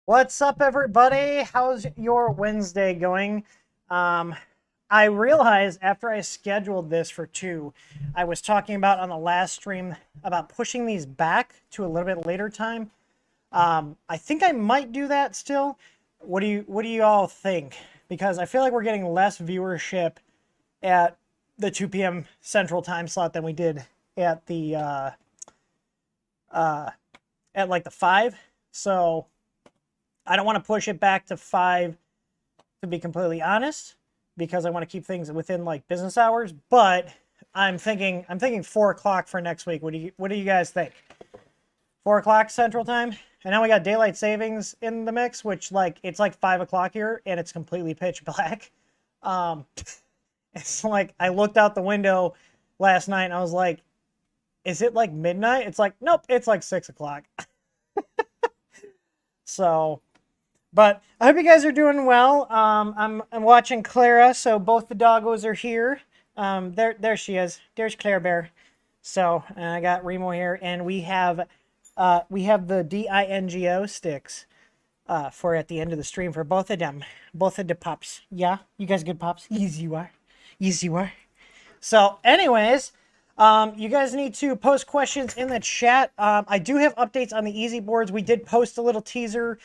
What's up, everybody? How's your Wednesday going? I realized after I scheduled this for 2, I was talking about on the last stream about pushing these back to a little bit later time. I think I might do that still. What do you all think? Because I feel like we're getting less viewership at the 2 p.m. Central Time slot than we did at the at like the 5. So I don't want to push it back to 5, to be completely honest, because I want to keep things within like business hours. But I'm thinking 4 o'clock for next week. What do you guys think? 4 o'clock Central Time, and now we got daylight savings in the mix, which like it's like 5 o'clock here, and it's completely pitch black. It's like I looked out the window last night and I was like, "Is it like midnight?" It's like, nope, it's like 6 o'clock. So. But I hope you guys are doing well. I'm watching Clara, so both the doggos are here. There she is. There's Claire Bear. So and I got Remo here, and we have the DINGO sticks for at the end of the stream for both of them, both of the pups. Yeah, you guys good pups? Yes, you are. Yes, you are. So, anyways. You guys need to post questions in the chat. I do have updates on the easy boards. We did post a little teaser.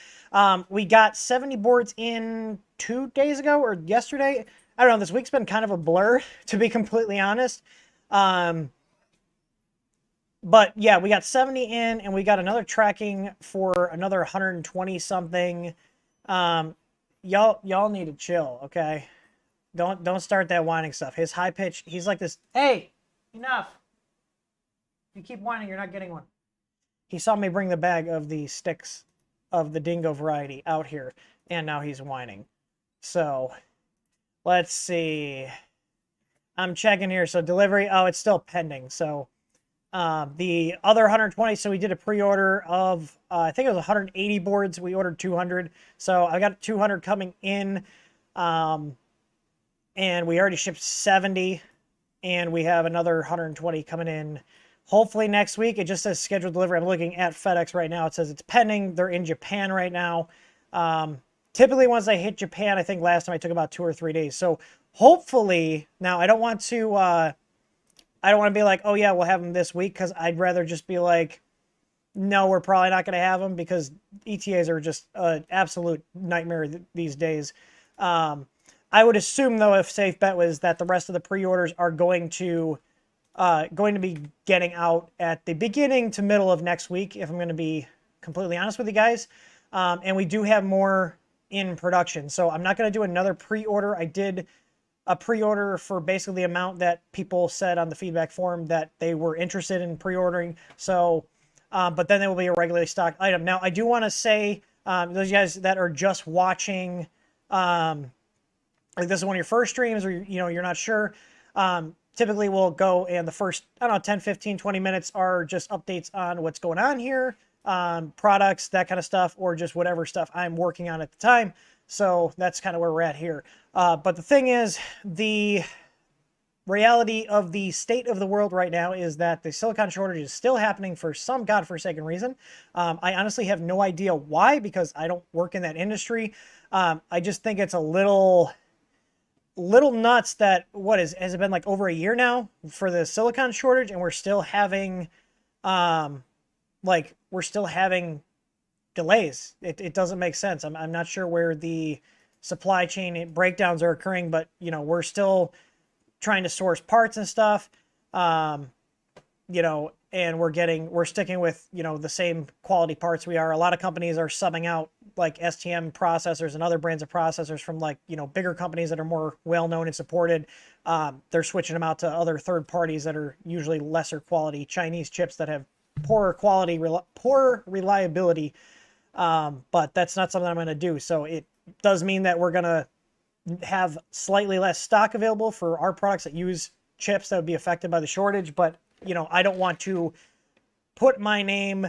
We got 70 boards in 2 days ago or yesterday. I don't know. This week's been kind of a blur, to be completely honest. But yeah, we got 70 in, and we got another tracking for another 120 something. Y'all need to chill, okay? Don't start that whining stuff. His high pitch. He's like this. Hey. Enough. If you keep whining, you're not getting one. He saw me bring the bag of the sticks of the dingo variety out here, and now he's whining. So, let's see. I'm checking here. So, delivery, oh, it's still pending. So, the other 120, so we did a pre-order of, I think it was 180 boards. We ordered 200. So, I got 200 coming in, and we already shipped 70. And we have another 120 coming in hopefully next week. It just says scheduled delivery. I'm looking at FedEx right now. It says it's pending. They're in Japan right now. Typically, once I hit Japan, I think last time I took about 2 or 3 days. So hopefully, now I don't want to be like, oh yeah, we'll have them this week, because I'd rather just be like, no, we're probably not going to have them, because ETAs are just an absolute nightmare these days. I would assume, though, if safe bet was that the rest of the pre-orders are going to be getting out at the beginning to middle of next week, if I'm going to be completely honest with you guys. And we do have more in production. So I'm not going to do another pre-order. I did a pre-order for basically the amount that people said on the feedback form that they were interested in pre-ordering. So, but then there will be a regularly stocked item. Now, I do want to say, those of you guys that are just watching, like this is one of your first streams, or you're not sure, Typically we'll go and the first, I don't know, 10, 15, 20 minutes are just updates on what's going on here, products, that kind of stuff, or just whatever stuff I'm working on at the time. So that's kind of where we're at here. But the thing is, the reality of the state of the world right now is that the silicon shortage is still happening for some godforsaken reason. I honestly have no idea why, because I don't work in that industry. I just think it's a little nuts that, has it been like over a year now for the silicon shortage, and we're still having delays. It doesn't make sense. I'm not sure where the supply chain breakdowns are occurring, but we're still trying to source parts and stuff, and we're sticking with, the same quality parts we are. A lot of companies are subbing out like STM processors and other brands of processors from bigger companies that are more well-known and supported. They're switching them out to other third parties that are usually lesser quality Chinese chips that have poorer quality, poor reliability. But that's not something I'm going to do. So it does mean that we're going to have slightly less stock available for our products that use chips that would be affected by the shortage. But, I don't want to put my name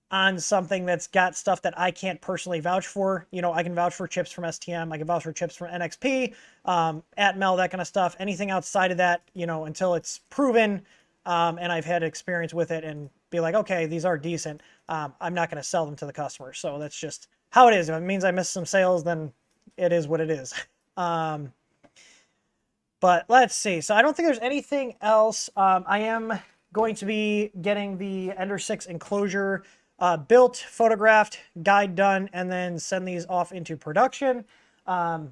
on something that's got stuff that I can't personally vouch for. I can vouch for chips from STM. I can vouch for chips from NXP, Atmel, that kind of stuff. Anything outside of that, until it's proven, and I've had experience with it and be like, okay, these are decent. I'm not going to sell them to the customer. So that's just how it is. If it means I miss some sales, then it is what it is. But let's see. So I don't think there's anything else. I am going to be getting the Ender 6 enclosure built, photographed, guide done, and then send these off into production. So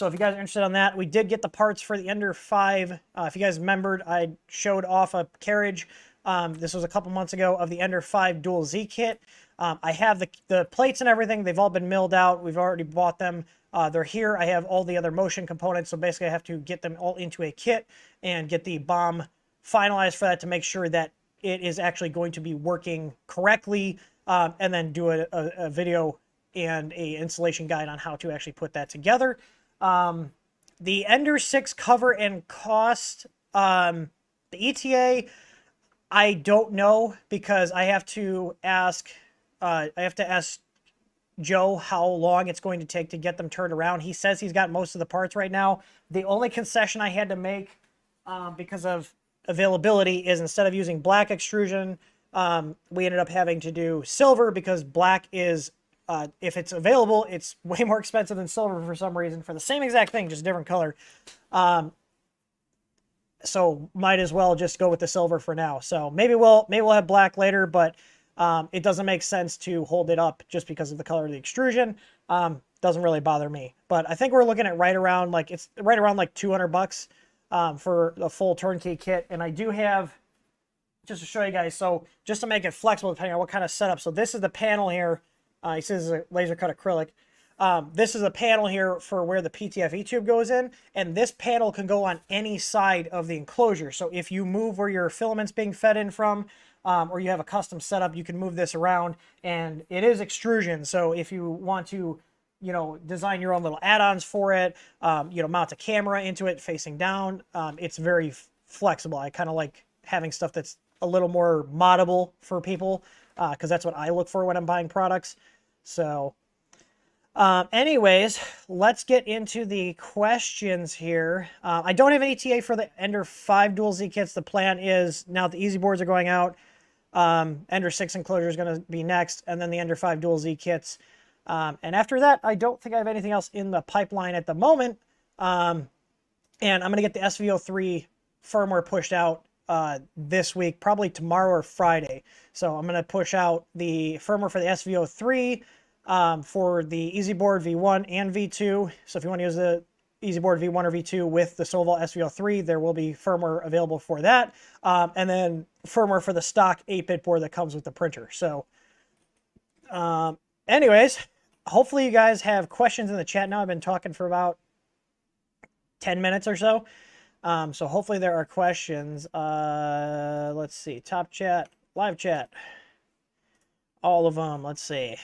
if you guys are interested on that, we did get the parts for the Ender 5. If you guys remembered, I showed off a carriage. This was a couple months ago of the Ender 5 Dual Z kit. I have the plates and everything. They've all been milled out. We've already bought them. They're here. I have all the other motion components. So basically I have to get them all into a kit and get the BOM finalized for that to make sure that it is actually going to be working correctly, and then do a video and a installation guide on how to actually put that together. The Ender 6 cover and cost, the ETA, I don't know, because I have to ask Joe how long it's going to take to get them turned around. He says he's got most of the parts right now. The only concession I had to make, because of availability, is instead of using black extrusion, we ended up having to do silver, because black is, if it's available, it's way more expensive than silver for some reason, for the same exact thing, just different color. So might as well just go with the silver for now. So maybe we'll have black later, but it doesn't make sense to hold it up just because of the color of the extrusion. Doesn't really bother me. But I think we're looking at right around like $200 for the full turnkey kit. And I do have, just to show you guys, so just to make it flexible depending on what kind of setup. So this is the panel here. He says it's a laser cut acrylic. This is a panel here for where the PTFE tube goes in, and this panel can go on any side of the enclosure. So if you move where your filament's being fed in from, or you have a custom setup, you can move this around, and it is extrusion. So if you want to, design your own little add-ons for it, mount a camera into it facing down, it's very flexible. I kind of like having stuff that's a little more moddable for people, because that's what I look for when I'm buying products. So anyways, let's get into the questions here. I don't have an ETA for the Ender 5 Dual Z kits. The plan is, now the easy boards are going out, Ender 6 enclosure is going to be next, and then the Ender 5 Dual Z kits. And after that, I don't think I have anything else in the pipeline at the moment. And I'm going to get the SVO3 firmware pushed out this week, probably tomorrow or Friday. So I'm going to push out the firmware for the SVO3, for the EasyBoard V1 and V2. So if you want to use the EasyBoard V1 or V2 with the Solval SVO3, there will be firmware available for that. And then firmware for the stock 8-bit board that comes with the printer. So anyways, hopefully you guys have questions in the chat now. I've been talking for about 10 minutes or so. So hopefully there are questions. Let's see, top chat, live chat, all of them. Let's see.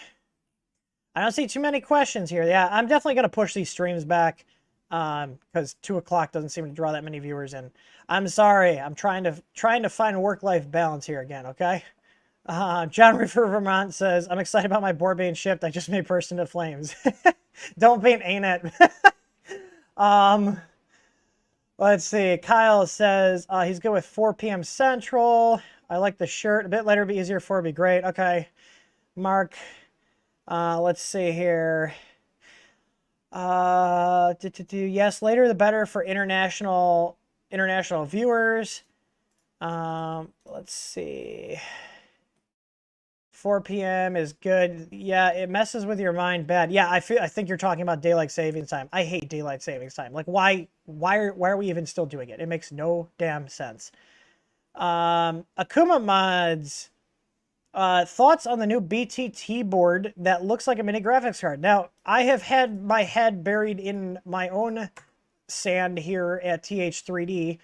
I don't see too many questions here. Yeah, I'm definitely going to push these streams back. because 2 o'clock doesn't seem to draw that many viewers in. I'm sorry. I'm trying to find work-life balance here again, okay? John Reefer Vermont says, I'm excited about my board being shipped. I just made burst into flames. Don't be an ain't it. Let's see. Kyle says he's good with 4 p.m. Central. I like the shirt. A bit later would be easier for it would be great. Okay. Mark. Let's see here. Yes, later the better for international viewers. Let's see. 4 p.m. is good. Yeah, it messes with your mind bad. Yeah, I think you're talking about daylight savings time. I hate daylight savings time. Like, why are we even still doing it? It makes no damn sense. Akuma Mods. Thoughts on the new BTT board that looks like a mini graphics card. Now, I have had my head buried in my own sand here at TH3D,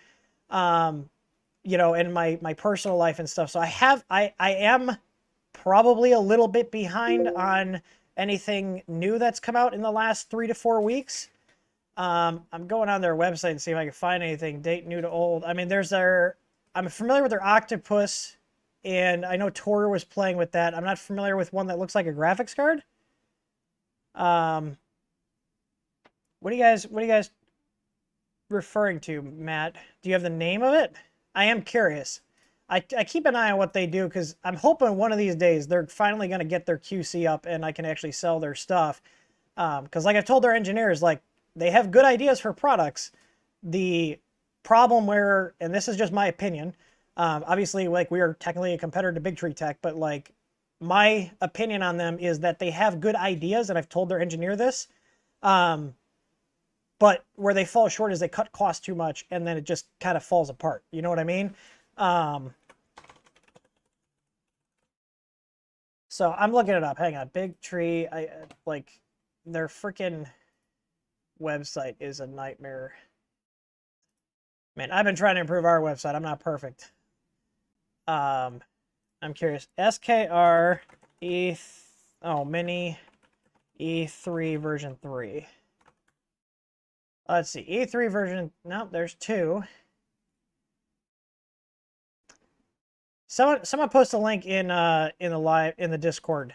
you know, in my personal life and stuff. So I am probably a little bit behind on anything new that's come out in the last 3 to 4 weeks. I'm going on their website and see if I can find anything date new to old. I mean, I'm familiar with their Octopus, and I know Tor was playing with that. I'm not familiar with one that looks like a graphics card. What are you guys referring to, Matt? Do you have the name of it? I am curious. I keep an eye on what they do because I'm hoping one of these days they're finally going to get their QC up and I can actually sell their stuff. Because like I've told their engineers, like, they have good ideas for products. The problem where, and this is just my opinion, obviously, like, we are technically a competitor to Big Tree Tech, but like, my opinion on them is that they have good ideas, and I've told their engineer this. But where they fall short is they cut costs too much, and then it just kind of falls apart. You know what I mean? So I'm looking it up. Hang on, Big Tree. Like, their freaking website is a nightmare. Man, I've been trying to improve our website. I'm not perfect. I'm curious. SKR Mini E3 version 3. Let's see. E3 version. No, there's 2. Someone post a link in the Discord,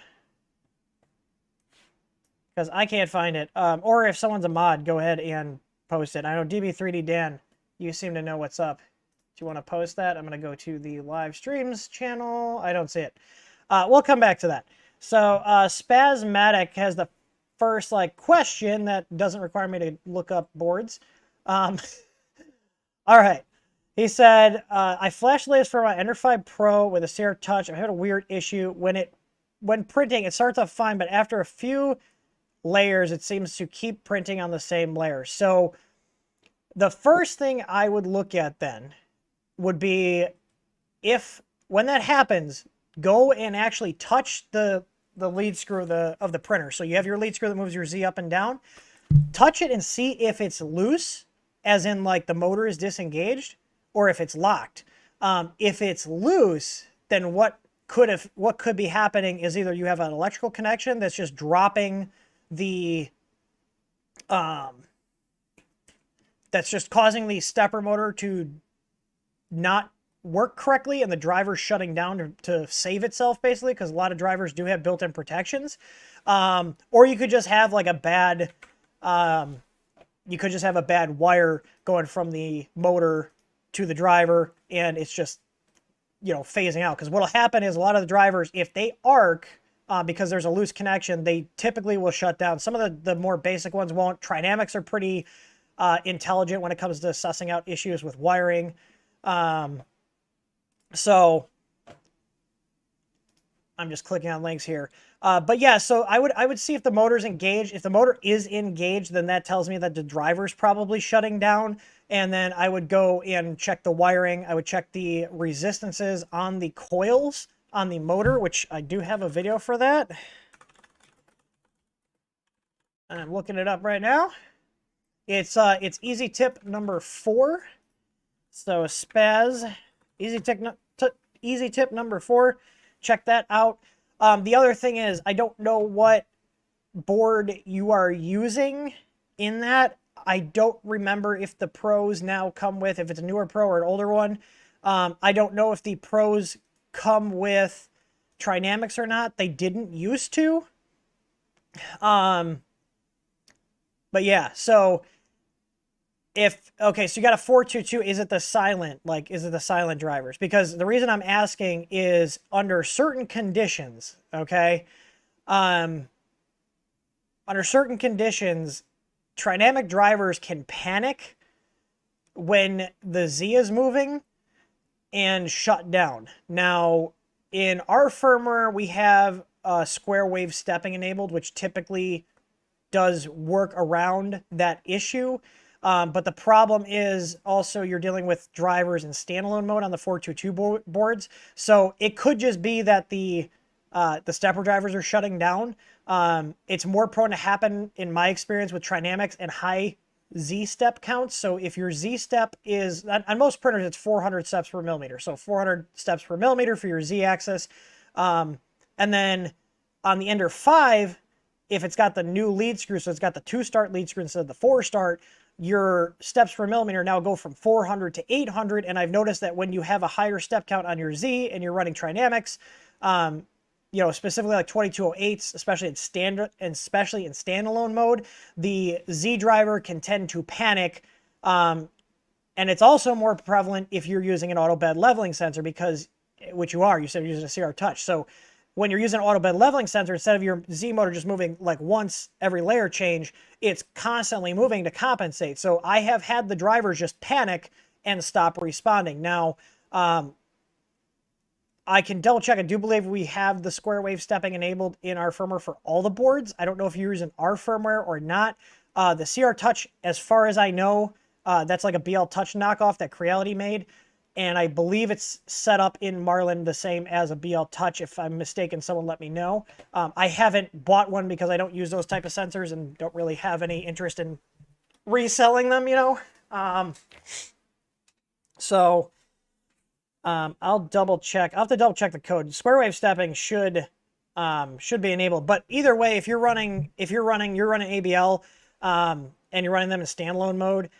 because I can't find it. Or if someone's a mod, go ahead and post it. I know DB3D Dan, you seem to know what's up. Do you want to post that? I'm going to go to the live streams channel. I don't see it. We'll come back to that. So Spasmatic has the first question that doesn't require me to look up boards. All right. He said, I flashed layers for my Ender 5 Pro with a Sierra Touch. I had a weird issue. When printing, it starts off fine, but after a few layers, it seems to keep printing on the same layer. So the first thing I would look at then would be, when that happens, go and actually touch the lead screw of the printer. So you have your lead screw that moves your Z up and down. Touch it and see if it's loose, as in like the motor is disengaged, or if it's locked. If it's loose, then what could be happening is either you have an electrical connection that's just dropping the that's just causing the stepper motor to not work correctly, and the driver's shutting down to save itself, basically, because a lot of drivers do have built-in protections. Or you could just have like a bad wire going from the motor to the driver, and it's just, phasing out. Because what'll happen is a lot of the drivers, if they arc, because there's a loose connection, they typically will shut down. Some of the more basic ones won't. Trinamics are pretty intelligent when it comes to sussing out issues with wiring. So I'm just clicking on links here. But yeah, so I would see if the motor's engaged. If the motor is engaged, then that tells me that the driver's probably shutting down. And then I would go and check the wiring. I would check the resistances on the coils on the motor, which I do have a video for that. And I'm looking it up right now. It's easy tip number 4. So Spaz, easy tip number 4. Check that out. The other thing is, I don't know what board you are using in that. I don't remember if the Pros now come with, if it's a newer Pro or an older one. I don't know if the Pros come with Trinamics or not. They didn't used to. But yeah, so okay, so you got a 422, is it the silent drivers? Because the reason I'm asking is under certain conditions, okay? Under certain conditions, Trinamic drivers can panic when the Z is moving and shut down. Now, in our firmware, we have square wave stepping enabled, which typically does work around that issue. But the problem is also you're dealing with drivers in standalone mode on the 422 boards. So it could just be that the stepper drivers are shutting down. It's more prone to happen, in my experience, with Trinamics and high Z-step counts. So if your Z-step is, on most printers, it's 400 steps per millimeter. So 400 steps per millimeter for your Z-axis. And then on the Ender 5, if it's got the new lead screw, so it's got the 2-start lead screw instead of the 4-start, your steps per millimeter now go from 400 to 800. And I've noticed that when you have a higher step count on your Z and you're running Trinamics, you know, specifically like 2208s, especially in standalone mode, the Z driver can tend to panic. And it's also more prevalent if you're using an auto bed leveling sensor, because, which you are, you said you're using a CR touch. So when you're using an auto bed leveling sensor, instead of your Z motor just moving like once every layer change, it's constantly moving to compensate. So I have had the drivers just panic and stop responding. Now, I can double check. I do believe we have the square wave stepping enabled in our firmware for all the boards. I don't know if you're using our firmware or not. The CR Touch, as far as I know, that's like a BL Touch knockoff that Creality made. And I believe it's set up in Marlin the same as a BL Touch. If I'm mistaken, someone let me know. I haven't bought one because I don't use those type of sensors and don't really have any interest in reselling them, you know. I'll double check. I'll have to double check the code. Square wave stepping should be enabled. But either way, if you're running ABL, and you're running them in standalone mode,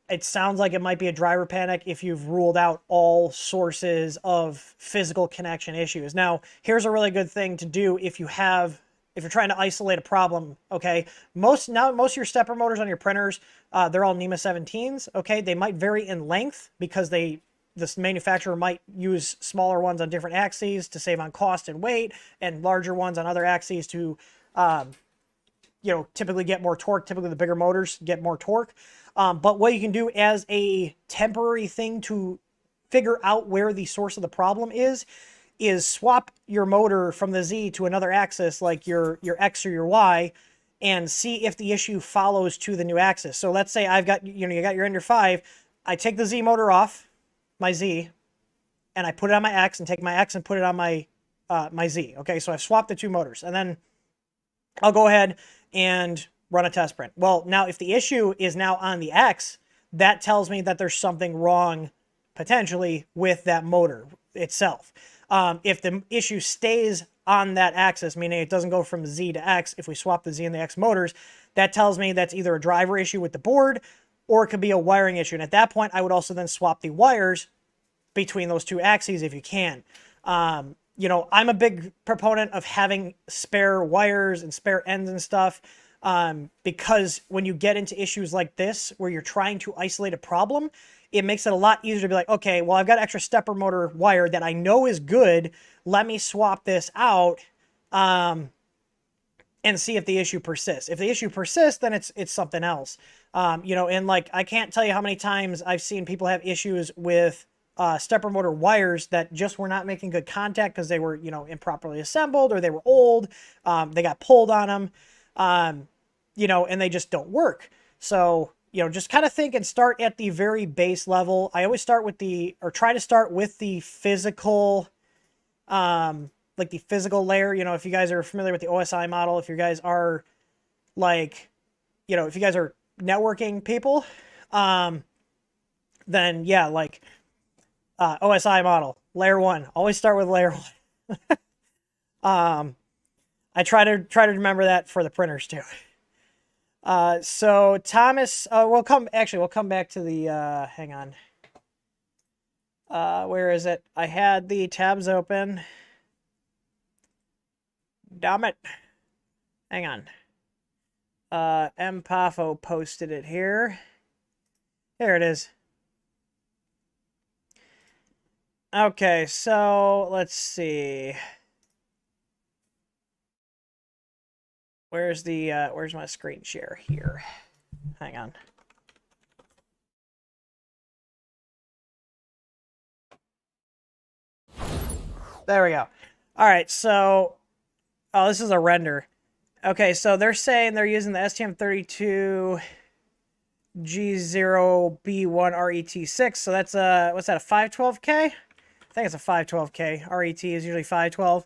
it sounds like it might be a driver panic if you've ruled out all sources of physical connection issues. Now, here's a really good thing to do if you're trying to isolate a problem, okay? Most of your stepper motors on your printers, they're all NEMA 17s, okay? They might vary in length because this manufacturer might use smaller ones on different axes to save on cost and weight, and larger ones on other axes to, you know, typically get more torque. Typically the bigger motors get more torque. But what you can do as a temporary thing to figure out where the source of the problem is swap your motor from the Z to another axis, like your X or your Y, and see if the issue follows to the new axis. So let's say you got your Ender 5, I take the Z motor off my Z, and I put it on my X, and take my X and put it on my Z. Okay, so I've swapped the two motors, and then I'll go ahead and run a test print. Well, now if the issue is now on the X, that tells me that there's something wrong potentially with that motor itself. If the issue stays on that axis, meaning it doesn't go from Z to X, if we swap the Z and the X motors, that tells me that's either a driver issue with the board, or it could be a wiring issue. And at that point, I would also then swap the wires between those two axes if you can. You know, I'm a big proponent of having spare wires and spare ends and stuff, because when you get into issues like this, where you're trying to isolate a problem, it makes it a lot easier to be like, okay, well, I've got extra stepper motor wire that I know is good. Let me swap this out, and see if the issue persists. If the issue persists, then it's something else. You know, and like, I can't tell you how many times I've seen people have issues with stepper motor wires that just were not making good contact because they were, you know, improperly assembled, or they were old. They got pulled on them, you know, and they just don't work. So, you know, just kind of think and start at the very base level. I always start with try to start with the physical, like the physical layer. You know, if you guys are familiar with the OSI model, if you guys are like, you know, if you guys are networking people, then yeah, like, OSI model, layer 1, always start with layer 1. I try to remember that for the printers too. So Thomas, we'll come back to the, hang on. Where is it? I had the tabs open. Damn it. Hang on. Mpafo posted it here. There it is. Okay, so let's see. Where's my screen share here? Hang on. There we go. All right, so, oh, this is a render. Okay, so they're saying they're using the STM32 G0B1 RET6. So that's a, what's that, a 512K? I think it's a 512K. RET is usually 512.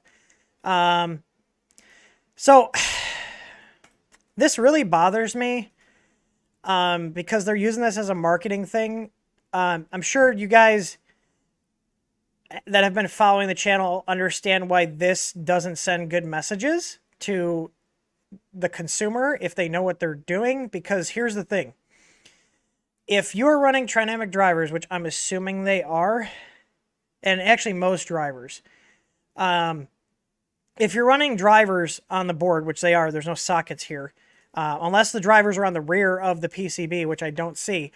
So this really bothers me because they're using this as a marketing thing. I'm sure you guys that have been following the channel understand why this doesn't send good messages to the consumer if they know what they're doing. Because here's the thing. If you're running Trinamic drivers, which I'm assuming they are, and actually most drivers, if you're running drivers on the board, which they are, there's no sockets here, unless the drivers are on the rear of the PCB, which I don't see,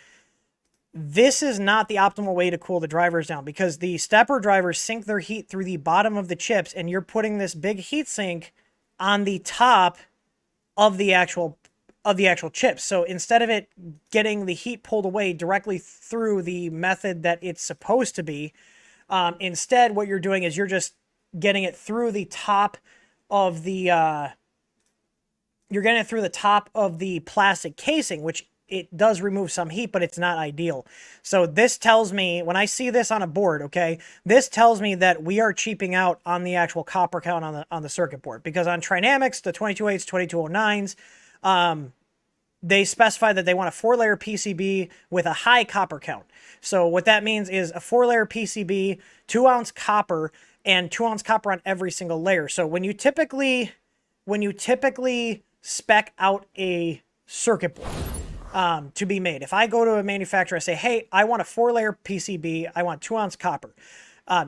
this is not the optimal way to cool the drivers down, because the stepper drivers sink their heat through the bottom of the chips, and you're putting this big heat sink on the top of the actual chips. So instead of it getting the heat pulled away directly through the method that it's supposed to be, instead what you're doing is you're just getting it through the top of the plastic casing, which it does remove some heat, but it's not ideal. So this tells me, when I see this on a board, okay, this tells me that we are cheaping out on the actual copper count on the circuit board. Because on Trinamics, the 22.8s, 2209s, they specify that they want a 4-layer PCB with a high copper count. So what that means is a 4-layer PCB, 2-ounce copper, and 2-ounce copper on every single layer. So when you typically spec out a circuit board to be made, if I go to a manufacturer, I say, hey, I want a 4-layer PCB, I want 2-ounce copper.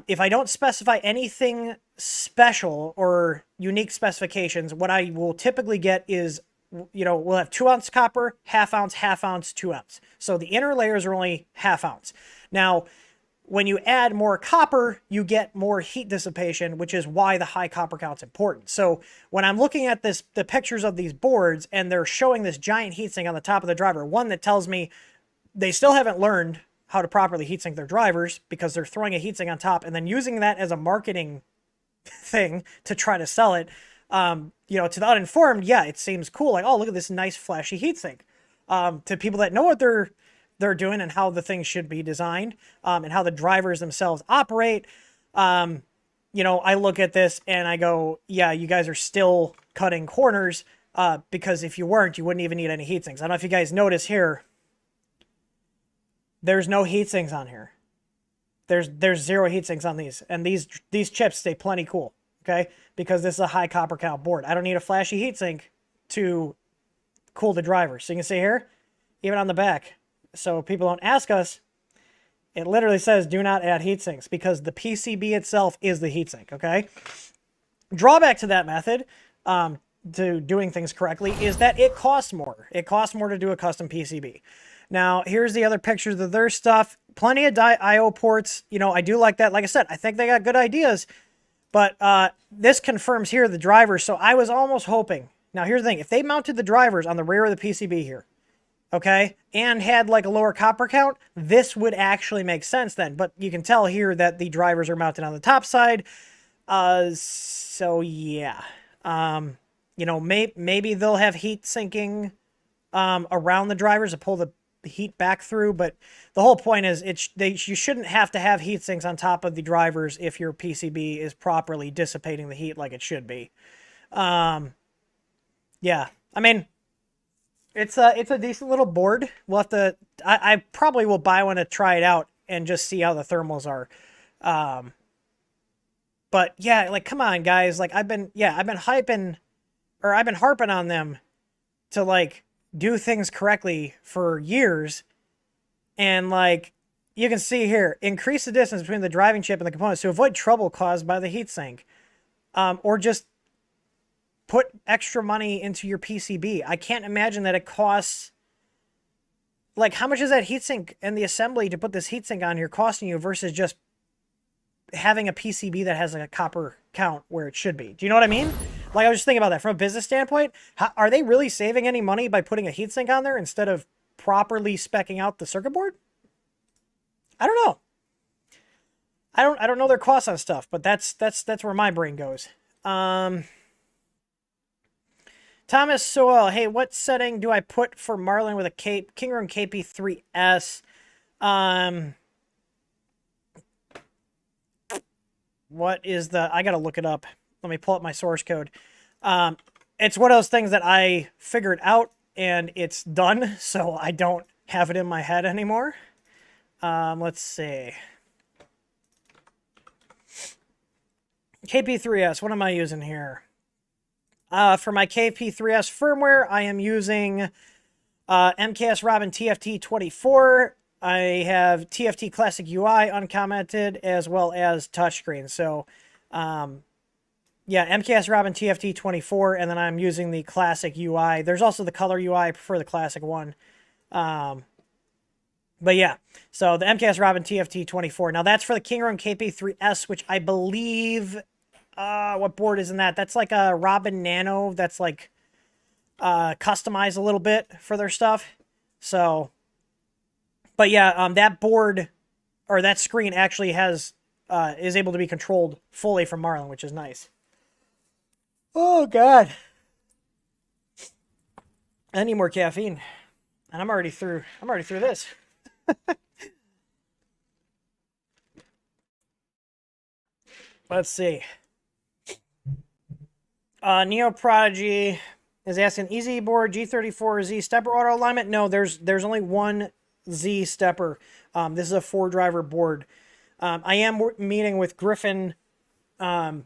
If I don't specify anything special or unique specifications, what I will typically get is, you know, we'll have 2-ounce copper, half ounce, 2-ounce. So the inner layers are only half ounce. Now, when you add more copper, you get more heat dissipation, which is why the high copper count's important. So when I'm looking at the pictures of these boards and they're showing this giant heatsink on the top of the driver, one that tells me they still haven't learned how to properly heatsink their drivers because they're throwing a heatsink on top and then using that as a marketing thing to try to sell it. You know, to the uninformed, yeah, it seems cool. Like, oh, look at this nice flashy heatsink. To people that know what they're doing and how the things should be designed, and how the drivers themselves operate, you know, I look at this and I go, yeah, you guys are still cutting corners, because if you weren't, you wouldn't even need any heat sinks. I don't know if you guys notice here, there's no heat sinks on here. There's 0 heat sinks on these, and these chips stay plenty cool, okay? Because this is a high copper count board. I don't need a flashy heat sink to cool the driver. So you can see here, even on the back, so people don't ask us, it literally says do not add heat sinks because the PCB itself is the heat sink, okay? Drawback to that method, to doing things correctly, is that it costs more. It costs more to do a custom PCB. Now, here's the other pictures of their stuff. Plenty of I/O ports. You know, I do like that. Like I said, I think they got good ideas. But this confirms here the drivers. So I was almost hoping. Now, here's the thing. If they mounted the drivers on the rear of the PCB here, okay, and had like a lower copper count, this would actually make sense then. But you can tell here that the drivers are mounted on the top side. So, yeah. You know, maybe they'll have heat sinking around the drivers to pull the heat back through, but the whole point is you shouldn't have to have heat sinks on top of the drivers if your PCB is properly dissipating the heat like it should be. Yeah, I mean, it's a decent little board. We'll have to, I probably will buy one to try it out and just see how the thermals are. But yeah, like, come on guys, like I've been harping on them to like do things correctly for years. And like you can see here, increase the distance between the driving chip and the components to avoid trouble caused by the heatsink. Or just put extra money into your PCB. I can't imagine that it costs, like, how much is that heatsink and the assembly to put this heatsink on here costing you versus just having a PCB that has like a copper count where it should be? Do you know what I mean? Like, I was just thinking about that from a business standpoint. Are they really saving any money by putting a heatsink on there instead of properly speccing out the circuit board? I don't know. I don't know their costs on stuff, but that's where my brain goes. Thomas Soel, hey, what setting do I put for Marlin with a Kingroom KP3S? What is the... I gotta look it up. Let me pull up my source code. It's one of those things that I figured out, and it's done, so I don't have it in my head anymore. Let's see. KP3S, what am I using here? For my KP3S firmware, I am using MKS Robin TFT24. I have TFT Classic UI uncommented as well as touchscreen. So, yeah, MKS Robin TFT24, and then I'm using the Classic UI. There's also the Color UI. I prefer the Classic one. But yeah, so the MKS Robin TFT24. Now that's for the Kingroom KP3S, which I believe... what board is in that? That's like a Robin Nano that's like customized a little bit for their stuff. So, but yeah, that board or that screen actually has is able to be controlled fully from Marlin, which is nice. Oh God, I need more caffeine, and I'm already through this. Let's see. Neo Prodigy is asking, Easy board G34 Z stepper auto alignment? No, there's only one Z stepper. This is a 4-driver board. I am meeting with Griffin at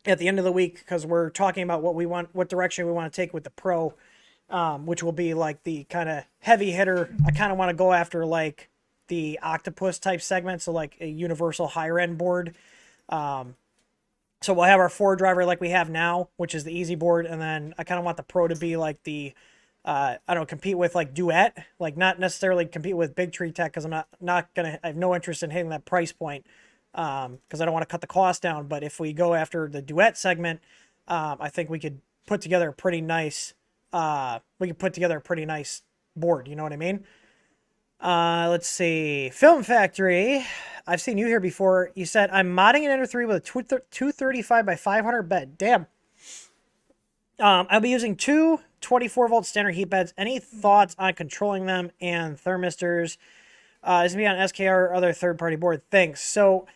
the end of the week because we're talking about what direction we want to take with the Pro, which will be like the kind of heavy hitter. I kind of want to go after like the Octopus type segment, so like a universal higher end board. So we'll have our 4-driver like we have now, which is the easy board, and then I kind of want the Pro to be like the, I don't know, compete with like Duet, like not necessarily compete with Big Tree Tech because I'm not gonna, I have no interest in hitting that price point because I don't want to cut the cost down. But if we go after the Duet segment, I think we could put together a pretty nice, board. You know what I mean? Let's see. Film Factory. I've seen you here before. You said, I'm modding an Ender 3 with a 235 by 500 bed. Damn. I'll be using two 24-volt standard heat beds. Any thoughts on controlling them and thermistors? This going to be on SKR or other third-party board. Thanks. So,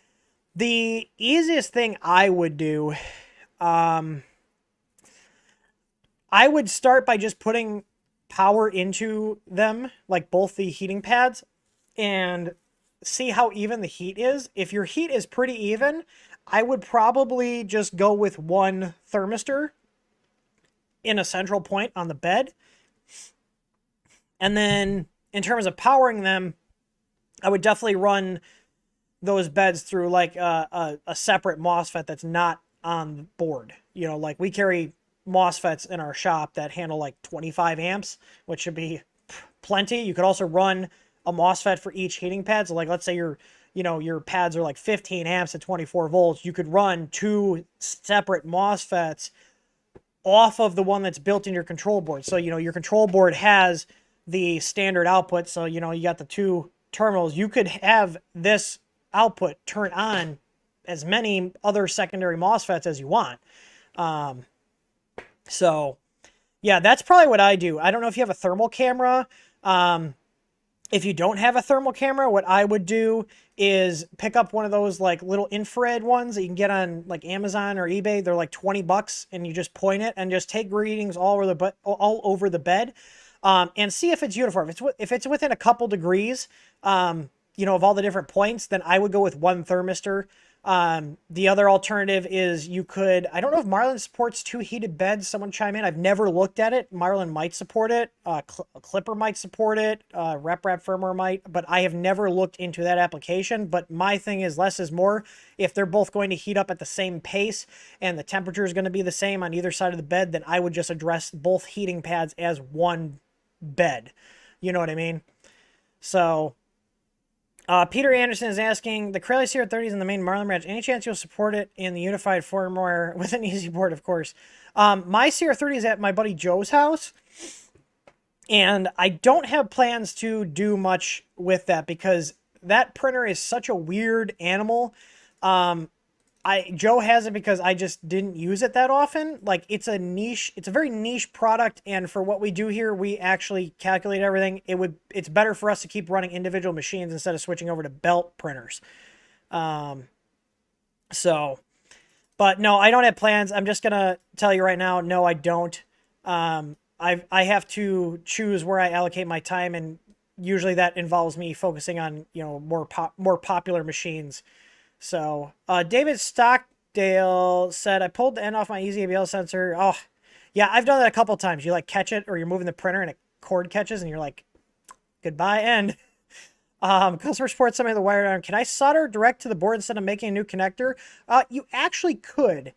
the easiest thing I would do, I would start by just putting power into them, like both the heating pads, and see how even the heat is. If your heat is pretty even, I would probably just go with one thermistor in a central point on the bed. And then in terms of powering them, I would definitely run those beds through like a separate MOSFET that's not on board. You know, like we carry MOSFETs in our shop that handle like 25 amps, which should be plenty. You could also run a MOSFET for each heating pad. So like, let's say your pads are like 15 amps at 24 volts. You could run two separate MOSFETs off of the one that's built in your control board. So, your control board has the standard output. So, you got the two terminals. You could have this output turn on as many other secondary MOSFETs as you want. So, yeah, that's probably what I do. I don't know if you have a thermal camera. If you don't have a thermal camera, what I would do is pick up one of those like little infrared ones that you can get on like Amazon or eBay. They're like $20 and you just point it and just take readings all over the bed and see if it's uniform. If it's within a couple degrees, of all the different points, then I would go with one thermistor. The other alternative is you could, I don't know if Marlin supports 2 heated beds. Someone chime in. I've never looked at it. Marlin might support it. Clipper might support it. Rep Firmware might, but I have never looked into that application. But my thing is less is more. If they're both going to heat up at the same pace and the temperature is going to be the same on either side of the bed, then I would just address both heating pads as one bed. You know what I mean? So... Peter Anderson is asking, the Corelli CR30 is in the main Marlin ranch. Any chance you'll support it in the unified firmware with an easy board, of course? My CR30 is at my buddy Joe's house, and I don't have plans to do much with that because that printer is such a weird animal. Joe has it because I just didn't use it that often. Like, it's a very niche product, and for what we do here, we actually calculate everything. It's better for us to keep running individual machines instead of switching over to belt printers. But no, I don't have plans. I'm just gonna tell you right now, no, I don't. I have to choose where I allocate my time, and usually that involves me focusing on, you know, more popular machines. So, David Stockdale said, I pulled the end off my Easy ABL sensor. Oh, yeah, I've done that a couple times. You, like, catch it, or you're moving the printer and a cord catches, and you're like, goodbye, end. Customer supports something of the wire arm. Can I solder direct to the board instead of making a new connector? You actually could.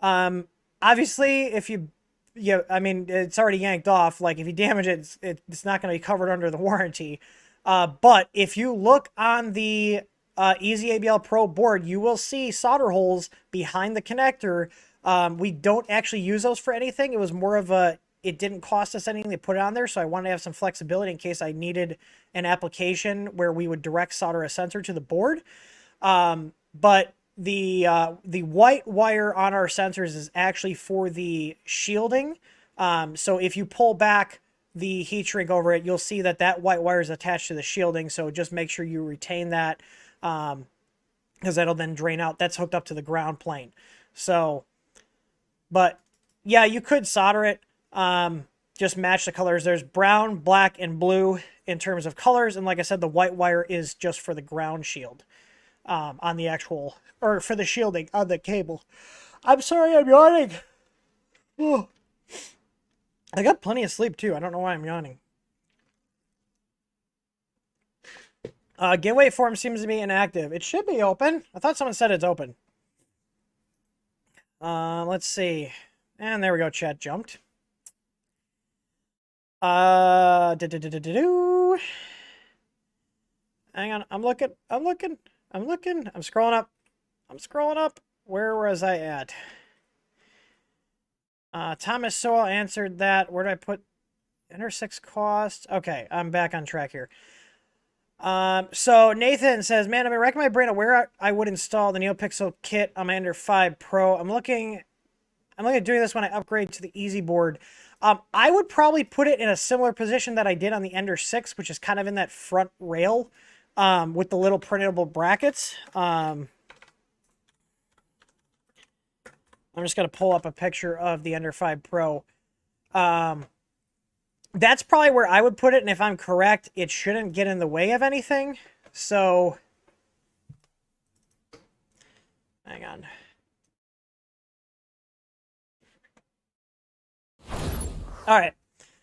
Obviously, if I mean, it's already yanked off. Like, if you damage it, it's not going to be covered under the warranty. But if you look on the... Easy ABL Pro board, you will see solder holes behind the connector. We don't actually use those for anything. It was more of it didn't cost us anything to put it on there, so I wanted to have some flexibility in case I needed an application where we would direct solder a sensor to the board. But the white wire on our sensors is actually for the shielding. So if you pull back the heat shrink over it, you'll see that white wire is attached to the shielding, so just make sure you retain that. Because that'll then drain out. That's hooked up to the ground plane. So, but yeah, you could solder it. Just match the colors. There's brown, black, and blue in terms of colors. And like I said, the white wire is just for the ground shield on the actual, or for the shielding on the cable. I'm sorry, I'm yawning. Oh. I got plenty of sleep too. I don't know why I'm yawning. Giveaway form seems to be inactive. It should be open. I thought someone said it's open. Let's see. And there we go. Chat jumped. Hang on. I'm looking. I'm scrolling up. Where was I at? Thomas Sowell answered that. Where did I put Enter 6 cost? Okay, I'm back on track here. So Nathan says, man, I've been racking my brain on where I would install the NeoPixel kit on my Ender 5 Pro. I'm looking at doing this when I upgrade to the Easy board. I would probably put it in a similar position that I did on the Ender 6, which is kind of in that front rail, with the little printable brackets. I'm just going to pull up a picture of the Ender 5 Pro. That's probably where I would put it, and if I'm correct, it shouldn't get in the way of anything. So, hang on. All right.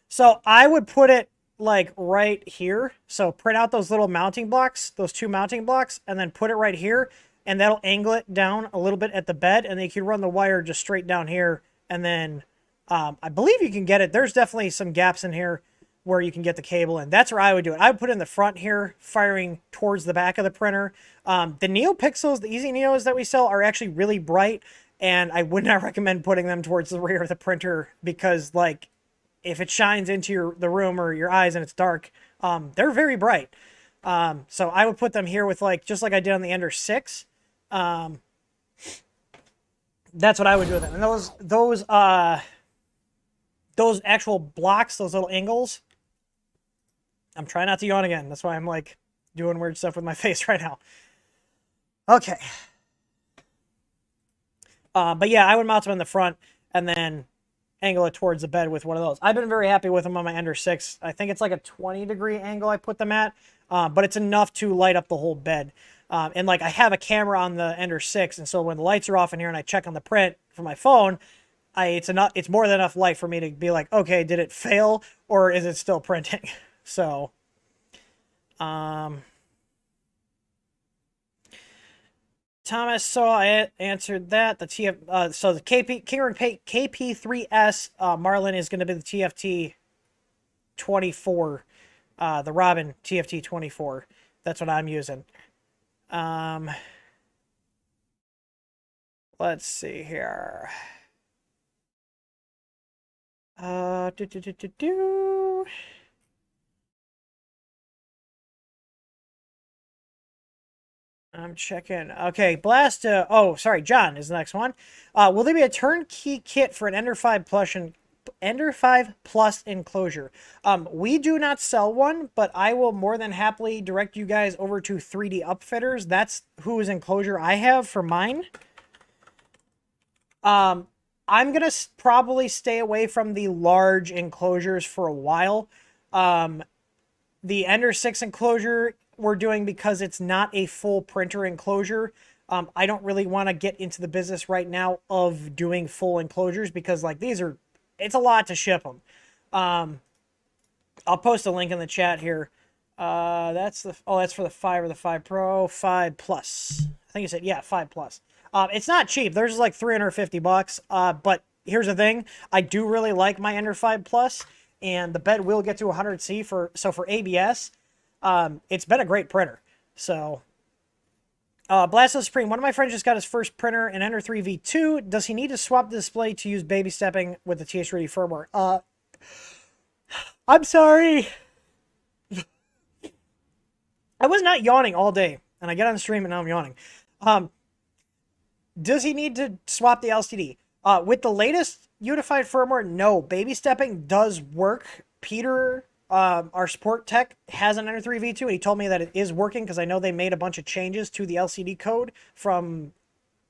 So I would put it like right here. So print out those little mounting blocks, those 2 mounting blocks, and then put it right here, and that'll angle it down a little bit at the bed, and then you can run the wire just straight down here, and then I believe you can get it. There's definitely some gaps in here where you can get the cable in. That's where I would do it. I would put it in the front here, firing towards the back of the printer. The NeoPixels, the Easy Neos that we sell, are actually really bright, and I would not recommend putting them towards the rear of the printer because, like, if it shines into the room or your eyes and it's dark, they're very bright. So I would put them here with, like, just like I did on the Ender 6. That's what I would do with them. And those actual blocks, those little angles, I'm trying not to yawn again. That's why I'm, like, doing weird stuff with my face right now. Okay. But yeah, I would mount them in the front and then angle it towards the bed with one of those. I've been very happy with them on my Ender 6. I think it's like a 20-degree angle I put them at, but it's enough to light up the whole bed. And like I have a camera on the Ender 6, and so when the lights are off in here and I check on the print from my phone, it's more than enough light for me to be like, okay, did it fail or is it still printing? So, Thomas, so I answered that. The so the KP3S Marlin is going to be the TFT 24, the Robin TFT 24. That's what I'm using. Let's see here. I'm checking. Okay, Blast. Oh, sorry, John is the next one. Will there be a turnkey kit for an Ender 5 Plus enclosure? We do not sell one, but I will more than happily direct you guys over to 3D Upfitters. That's whose enclosure I have for mine. I'm gonna probably stay away from the large enclosures for a while. The Ender 6 enclosure we're doing because it's not a full printer enclosure. I don't really want to get into the business right now of doing full enclosures because like it's a lot to ship them. I'll post a link in the chat here. That's for the 5 or the 5 Pro, 5 Plus. I think you said, yeah, 5 Plus. It's not cheap. There's like $350. But here's the thing. I do really like my Ender 5 Plus, and the bed will get to 100C for ABS. It's been a great printer. So, Blasto Supreme. One of my friends just got his first printer, an Ender 3 V2. Does he need to swap the display to use baby stepping with the TH-Ready firmware? I'm sorry. I was not yawning all day, and I get on the stream and now I'm yawning. Does he need to swap the LCD? With the latest unified firmware, no. Baby stepping does work. Peter, our support tech, has an Ender 3 V2, and he told me that it is working because I know they made a bunch of changes to the LCD code from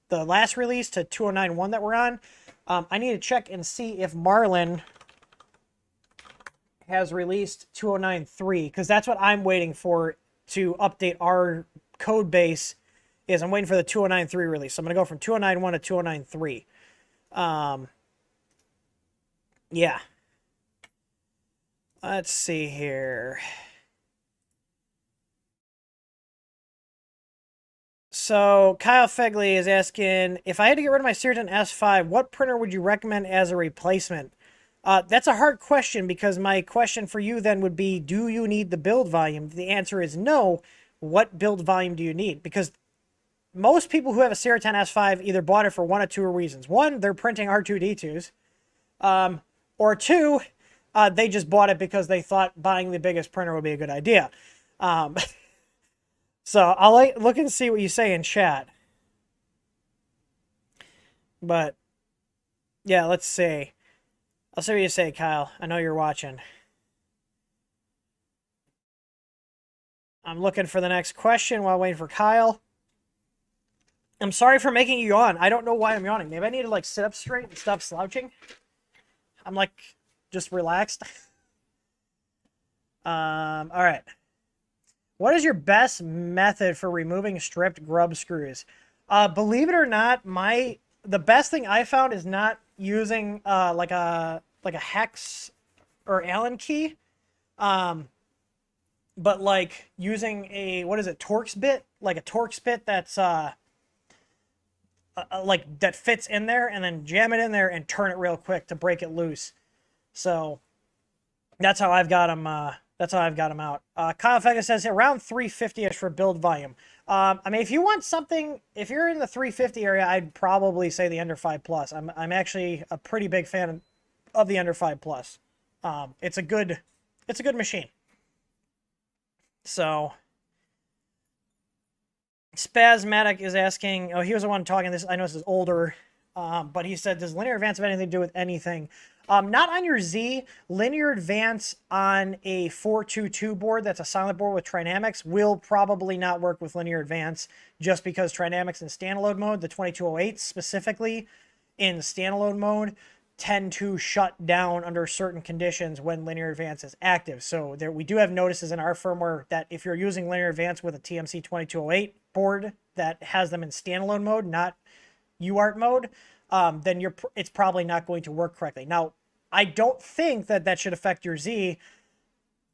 the last release to 209.1 that we're on. I need to check and see if Marlin has released 209.3 because that's what I'm waiting for to update our code base. I'm waiting for the 209.3 release. So I'm going to go from 209.1 to 209.3. Yeah. Let's see here. So Kyle Fegley is asking, if I had to get rid of my Seriton S5, what printer would you recommend as a replacement? That's a hard question because my question for you then would be, do you need the build volume? The answer is no. What build volume do you need? Because most people who have a Seriton S5 either bought it for one of two reasons. One, they're printing R2D2s. Or two, they just bought it because they thought buying the biggest printer would be a good idea. So I'll look and see what you say in chat. But, yeah, let's see. I'll see what you say, Kyle. I know you're watching. I'm looking for the next question while waiting for Kyle. I'm sorry for making you yawn. I don't know why I'm yawning. Maybe I need to like sit up straight and stop slouching. I'm like just relaxed. All right. What is your best method for removing stripped grub screws? Believe it or not, the best thing I found is not using like a hex or Allen key, but like using a Torx bit, like a Torx bit that's like that fits in there, and then jam it in there and turn it real quick to break it loose. So that's how I've got them. That's how I've got them out. Kyle Fega says around 350ish for build volume. I mean, if you want something, if you're in the 350 area, I'd probably say the Ender 5 Plus. I'm actually a pretty big fan of the Ender 5 Plus. It's a good machine. So Spasmatic is asking, he was the one talking this. I know this is older, but he said, does linear advance have anything to do with anything? Not on your Z. Linear advance on a 422 board that's a silent board with Trinamics will probably not work with linear advance just because Trinamics in standalone mode, the 2208 specifically in standalone mode, tend to shut down under certain conditions when linear advance is active. So we do have notices in our firmware that if you're using linear advance with a TMC 2208 board that has them in standalone mode, not UART mode, then it's probably not going to work correctly. Now, I don't think that should affect your Z,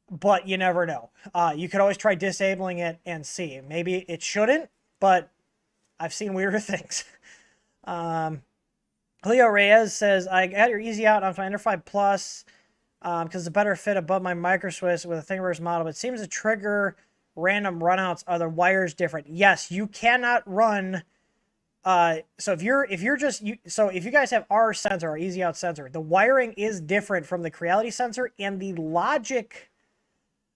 but you never know. You could always try disabling it and see. Maybe it shouldn't, but I've seen weirder things. Leo Reyes says, I got your easy out on my Ender 5 Plus because it's a better fit above my micro switch with a Thingiverse model. But it seems to trigger random runouts. Are the wires different? Yes, you cannot run. So if you guys have our sensor, our easy out sensor, the wiring is different from the Creality sensor, and the logic.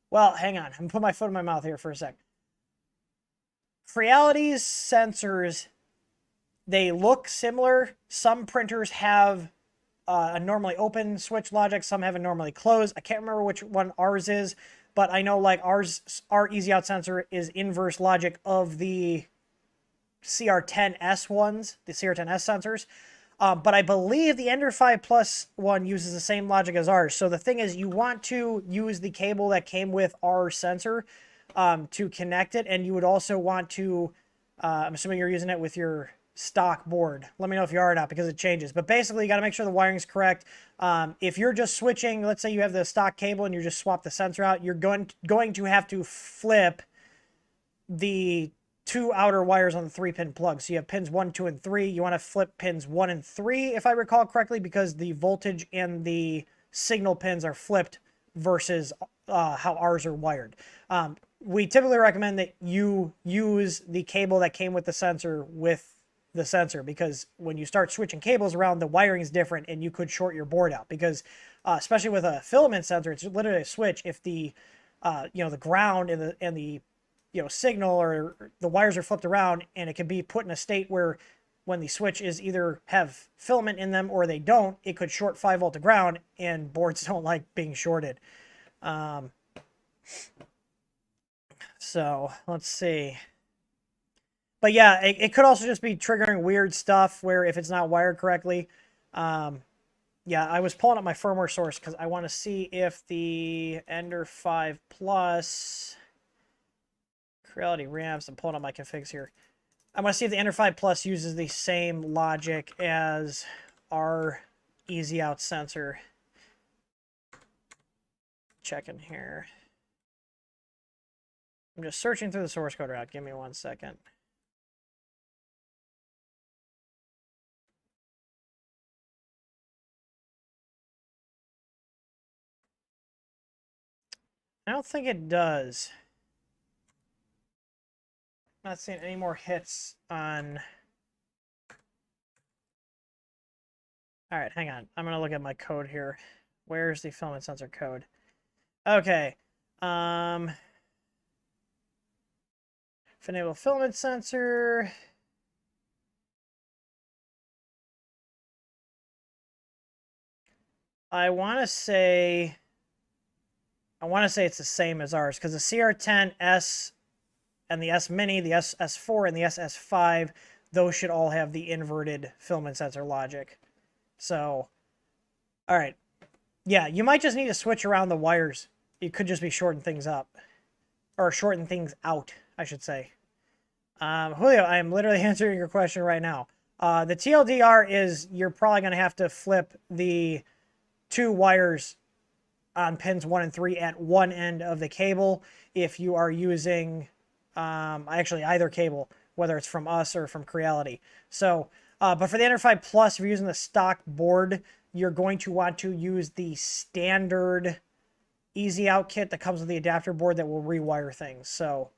Well, hang on. I'm gonna put my foot in my mouth here for a sec. Creality's sensors, they look similar. Some printers have a normally open switch logic. Some have a normally closed. I can't remember which one ours is, but I know like our easy out sensor is inverse logic of the CR10S ones, the CR10S sensors. But I believe the Ender 5 Plus one uses the same logic as ours. So the thing is, you want to use the cable that came with our sensor to connect it, and you would also want to, I'm assuming you're using it with your stock board. Let me know if you are or not, because it changes. But basically, you got to make sure the wiring's correct. If you're just switching, let's say you have the stock cable and you just swap the sensor out, you're going to have to flip the two outer wires on the 3-pin plug. So you have pins 1, 2, and 3. You want to flip pins 1 and 3, if I recall correctly, because the voltage and the signal pins are flipped versus how ours are wired. We typically recommend that you use the cable that came with the sensor because when you start switching cables around, the wiring is different and you could short your board out, because especially with a filament sensor, it's literally a switch. If the the ground and the signal or the wires are flipped around, and it can be put in a state where when the switch is either have filament in them or they don't, it could short 5 volt to ground, and boards don't like being shorted. So let's see. But yeah, it could also just be triggering weird stuff where if it's not wired correctly. Yeah, I was pulling up my firmware source because I want to see if the Ender 5 Plus Creality ramps. I'm pulling up my configs here. I want to see if the Ender 5 Plus uses the same logic as our easy out sensor. Checking here. I'm just searching through the source code route. Give me 1 second. I don't think it does. I'm not seeing any more hits on... Alright, hang on. I'm going to look at my code here. Where's the filament sensor code? Okay. Enable filament sensor. I want to say it's the same as ours, because the CR10S and the S Mini, the SS4, and the SS5, those should all have the inverted filament sensor logic. So, all right. Yeah, you might just need to switch around the wires. You could just be shorting things up. Or shorten things out, I should say. Julio, I am literally answering your question right now. The TLDR is you're probably going to have to flip the 2 wires on pins 1 and 3 at one end of the cable if you are using actually either cable, whether it's from us or from Creality. So, but for the Ender 5 Plus, if you're using the stock board, you're going to want to use the standard easy out kit that comes with the adapter board that will rewire things. So,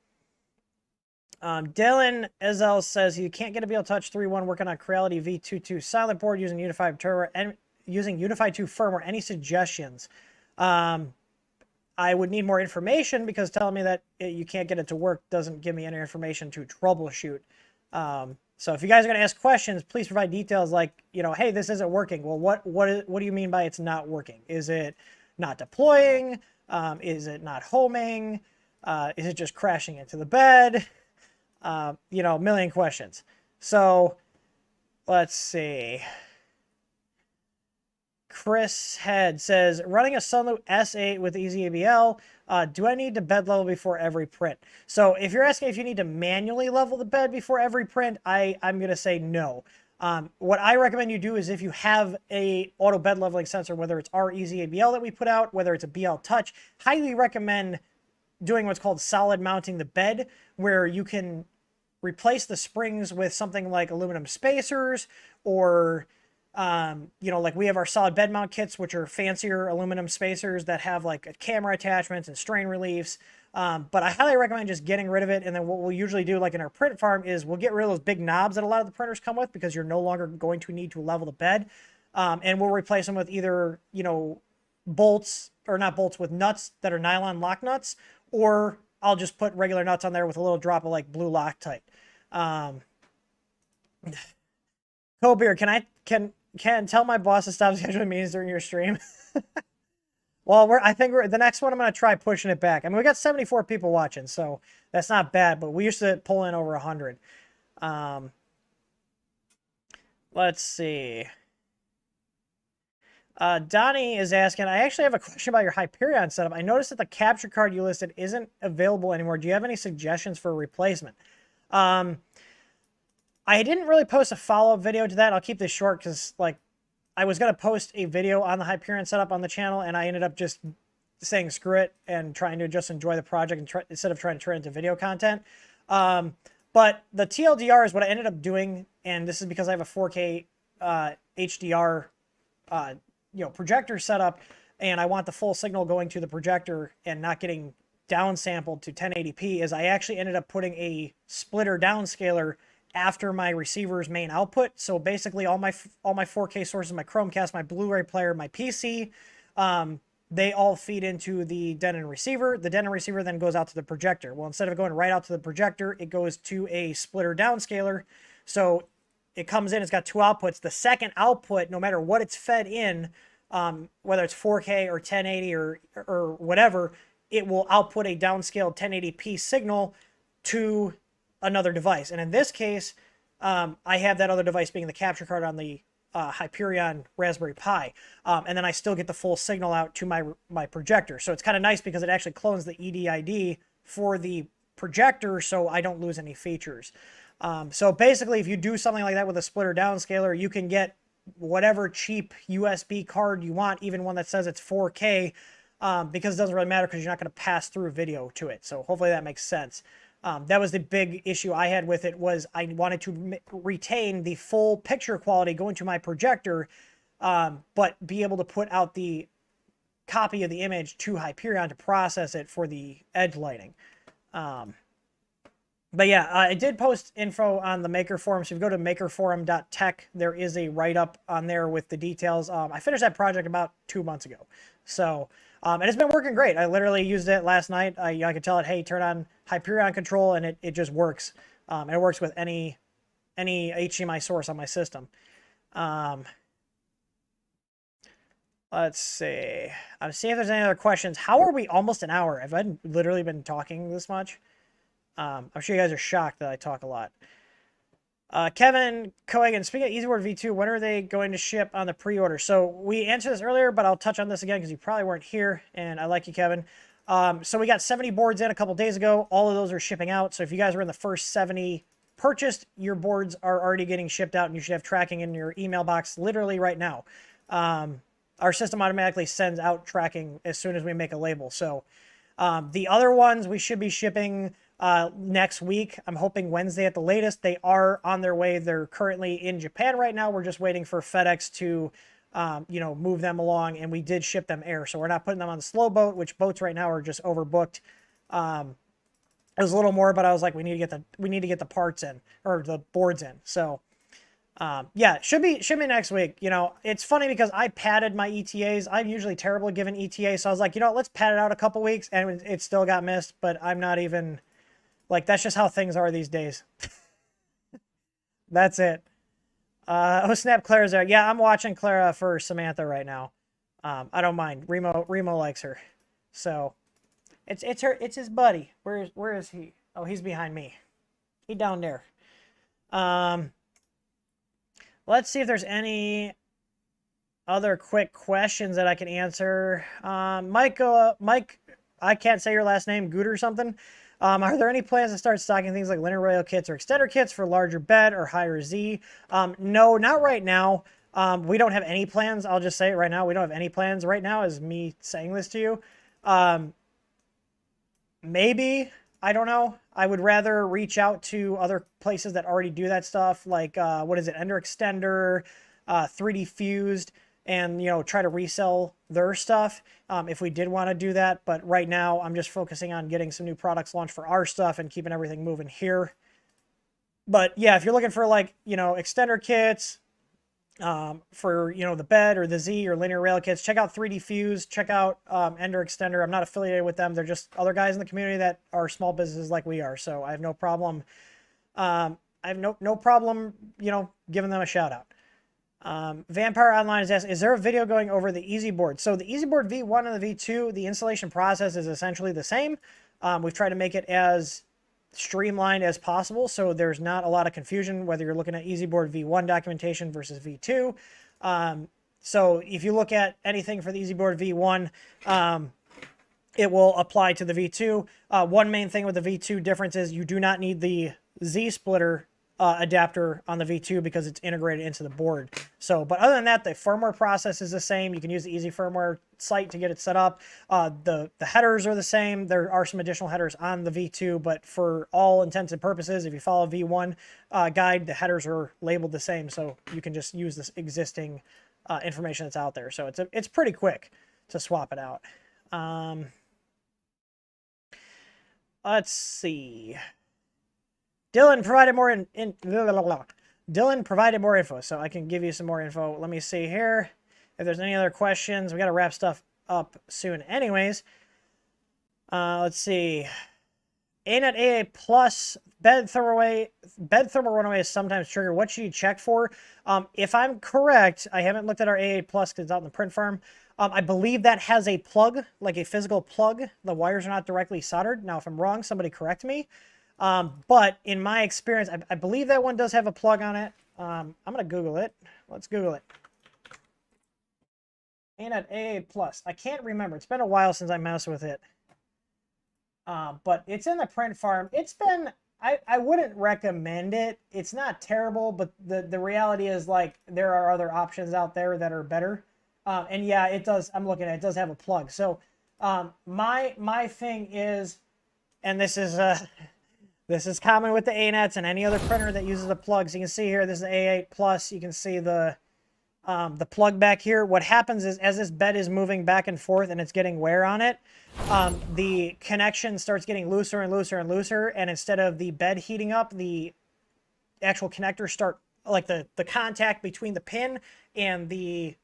Dylan Ezel says you can't get a BLTouch 3.1 working on Creality V22 silent board using Unified Firmware and using Unified 2 firmware. Any suggestions? I would need more information, because telling me that you can't get it to work doesn't give me any information to troubleshoot. So if you guys are going to ask questions, please provide details like, hey, this isn't working. Well, what do you mean by it's not working? Is it not deploying? Is it not homing? Is it just crashing into the bed? A million questions. So let's see. Chris Head says, running a Sunloop S8 with Easy ABL, do I need to bed level before every print? So if you're asking if you need to manually level the bed before every print, I'm going to say no. What I recommend you do is if you have a auto bed leveling sensor, whether it's our Easy ABL that we put out, whether it's a BL Touch, highly recommend doing what's called solid mounting the bed, where you can replace the springs with something like aluminum spacers, or you know, like we have our solid bed mount kits, which are fancier aluminum spacers that have like camera attachments and strain reliefs. But I highly recommend just getting rid of it. And then what we'll usually do, like in our print farm, is we'll get rid of those big knobs that a lot of the printers come with, because you're no longer going to need to level the bed. And we'll replace them with either, you know, bolts, or not bolts, with nuts that are nylon lock nuts, or I'll just put regular nuts on there with a little drop of like blue Loctite. Cobeer, can tell my boss to stop scheduling meetings during your stream? Well, I think the next one I'm going to try pushing it back. I mean, we got 74 people watching, so that's not bad, but we used to pull in over 100. Let's see. Donnie is asking, I actually have a question about your Hyperion setup. I noticed that the capture card you listed isn't available anymore. Do you have any suggestions for a replacement? I didn't really post a follow-up video to that. I'll keep this short because, like, I was going to post a video on the Hyperion setup on the channel, and I ended up just saying screw it and trying to just enjoy the project and instead of trying to turn it into video content. But the TLDR is what I ended up doing, and this is because I have a 4K HDR projector setup, and I want the full signal going to the projector and not getting downsampled to 1080p, is I actually ended up putting a splitter downscaler after my receiver's main output. So basically all my 4K sources, my Chromecast, my Blu-ray player, my PC, they all feed into the Denon receiver. The Denon receiver then goes out to the projector. Well, instead of going right out to the projector, it goes to a splitter downscaler. So it comes in, it's got two outputs. The second output, no matter what it's fed in, whether it's 4K or 1080 or whatever, it will output a downscaled 1080p signal to another device. And in this case, I have that other device being the capture card on the Hyperion Raspberry Pi. And then I still get the full signal out to my projector. So it's kind of nice because it actually clones the EDID for the projector, so I don't lose any features. So basically, if you do something like that with a splitter downscaler, you can get whatever cheap USB card you want, even one that says it's 4K, because it doesn't really matter because you're not going to pass through video to it. So hopefully that makes sense. That was the big issue I had with it, was I wanted to retain the full picture quality going to my projector, but be able to put out the copy of the image to Hyperion to process it for the edge lighting. But yeah, I did post info on the Maker Forum. So if you go to makerforum.tech, there is a write-up on there with the details. I finished that project about 2 months ago. So, and it's been working great. I literally used it last night. I could tell it, hey, turn on Hyperion control, and it just works. And it works with any HDMI source on my system. Let's see. I'm seeing if there's any other questions. How are we almost an hour? Have I literally been talking this much? I'm sure you guys are shocked that I talk a lot. Kevin Coagan, speaking of EasyWord V2, when are they going to ship on the pre-order? So we answered this earlier, but I'll touch on this again because you probably weren't here, and I like you, Kevin. So we got 70 boards in a couple days ago. All of those are shipping out. So if you guys are in the first 70 purchased, your boards are already getting shipped out, and you should have tracking in your email box literally right now. Our system automatically sends out tracking as soon as we make a label. So the other ones we should be shipping next week. I'm hoping Wednesday at the latest. They are on their way. They're currently in Japan right now. We're just waiting for FedEx to, move them along, and we did ship them air. So we're not putting them on the slow boat, which boats right now are just overbooked. It was a little more, but I was like, we need to get the parts in, or the boards in. So, yeah, should be next week. It's funny because I padded my ETAs. I'm usually terrible at giving ETAs. So I was like, let's pad it out a couple weeks, and it still got missed, but I'm not even, like, that's just how things are these days. That's it. Oh, snap, Clara's there. Yeah, I'm watching Clara for Samantha right now. I don't mind. Remo likes her. So it's his buddy. Where is he? Oh, he's behind me. He down there. Let's see if there's any other quick questions that I can answer. Mike, I can't say your last name, Good or something. Are there any plans to start stocking things like linear rail kits or extender kits for larger bed or higher Z? No, not right now. We don't have any plans. I'll just say it right now. We don't have any plans right now, as me saying this to you. Maybe, I don't know. I would rather reach out to other places that already do that stuff, like, what is it, Ender Extender, 3D Fused, and, you know, try to resell their stuff if we did want to do that. But right now, I'm just focusing on getting some new products launched for our stuff and keeping everything moving here. But yeah, if you're looking for, like, you know, extender kits, for, you know, the bed or the Z or linear rail kits, check out 3D Fuse, check out Ender Extender. I'm not affiliated with them. They're just other guys in the community that are small businesses like we are. So I have no problem. I have no problem, you know, giving them a shout out. Vampire Online is asking, is there a video going over the EasyBoard? So the EasyBoard V1 and the V2, the installation process is essentially the same. We've tried to make it as streamlined as possible, so there's not a lot of confusion whether you're looking at EasyBoard V1 documentation versus V2. So if you look at anything for the EasyBoard V1, it will apply to the V2. One main thing with the V2 difference is you do not need the Z splitter adapter on the V2 because it's integrated into the board. So, but other than that, the firmware process is the same. You can use the Easy Firmware site to get it set up. The headers are the same. There are some additional headers on the V2, but for all intents and purposes, if you follow V1 guide, the headers are labeled the same, so you can just use this existing information that's out there. So it's pretty quick to swap it out. Let's see. Dylan provided more Dylan provided more info, so I can give you some more info. Let me see here if there's any other questions. We got to wrap stuff up soon anyways. Let's see. ANET AA plus bed thermal runaway is sometimes triggered. What should you check for? If I'm correct, I haven't looked at our AA plus because it's out in the print farm. I believe that has a plug, like a physical plug. The wires are not directly soldered. Now, if I'm wrong, somebody correct me. But in my experience, I believe that one does have a plug on it. I'm going to Google it. Let's Google it. ANET AA plus. I can't remember. It's been a while since I messed with it. But it's in the print farm. It's been, I wouldn't recommend it. It's not terrible, but the reality is, like, there are other options out there that are better. And yeah, it does, I'm looking at it, does have a plug. So, my thing is, and this is common with the ANETs and any other printer that uses the plugs. You can see here, this is the A8 plus. You can see the plug back here. What happens is, as this bed is moving back and forth and it's getting wear on it, the connection starts getting looser and looser and looser. And instead of the bed heating up, the actual connectors start, like the contact between the pin and the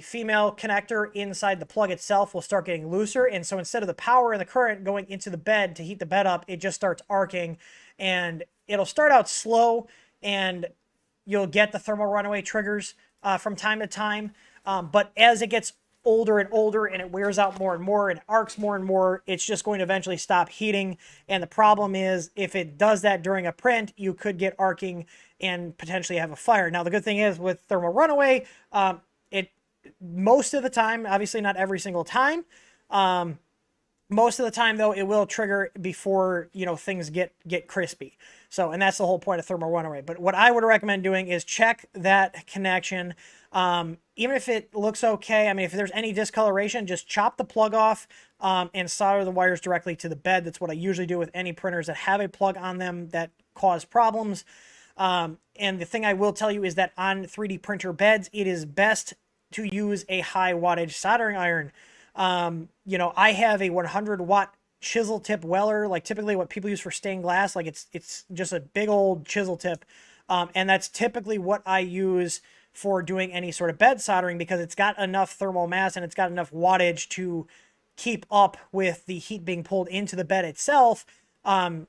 female connector inside the plug itself will start getting looser. And so instead of the power and the current going into the bed to heat the bed up, it just starts arcing, and it'll start out slow, and you'll get the thermal runaway triggers from time to time. But as it gets older and older and it wears out more and more and arcs more and more, it's just going to eventually stop heating. And the problem is, if it does that during a print, you could get arcing and potentially have a fire. Now, the good thing is with thermal runaway, most of the time, obviously not every single time, most of the time though, it will trigger before, you know, things get crispy. So, and that's the whole point of thermal runaway. But what I would recommend doing is check that connection. Even if it looks okay, I mean, if there's any discoloration, just chop the plug off and solder the wires directly to the bed. That's what I usually do with any printers that have a plug on them that cause problems. And the thing I will tell you is that on 3D printer beds, it is best to use a high wattage soldering iron. You know, I have a 100 watt chisel tip weller, like typically what people use for stained glass. Like it's just a big old chisel tip. And that's typically what I use for doing any sort of bed soldering, because it's got enough thermal mass and it's got enough wattage to keep up with the heat being pulled into the bed itself, to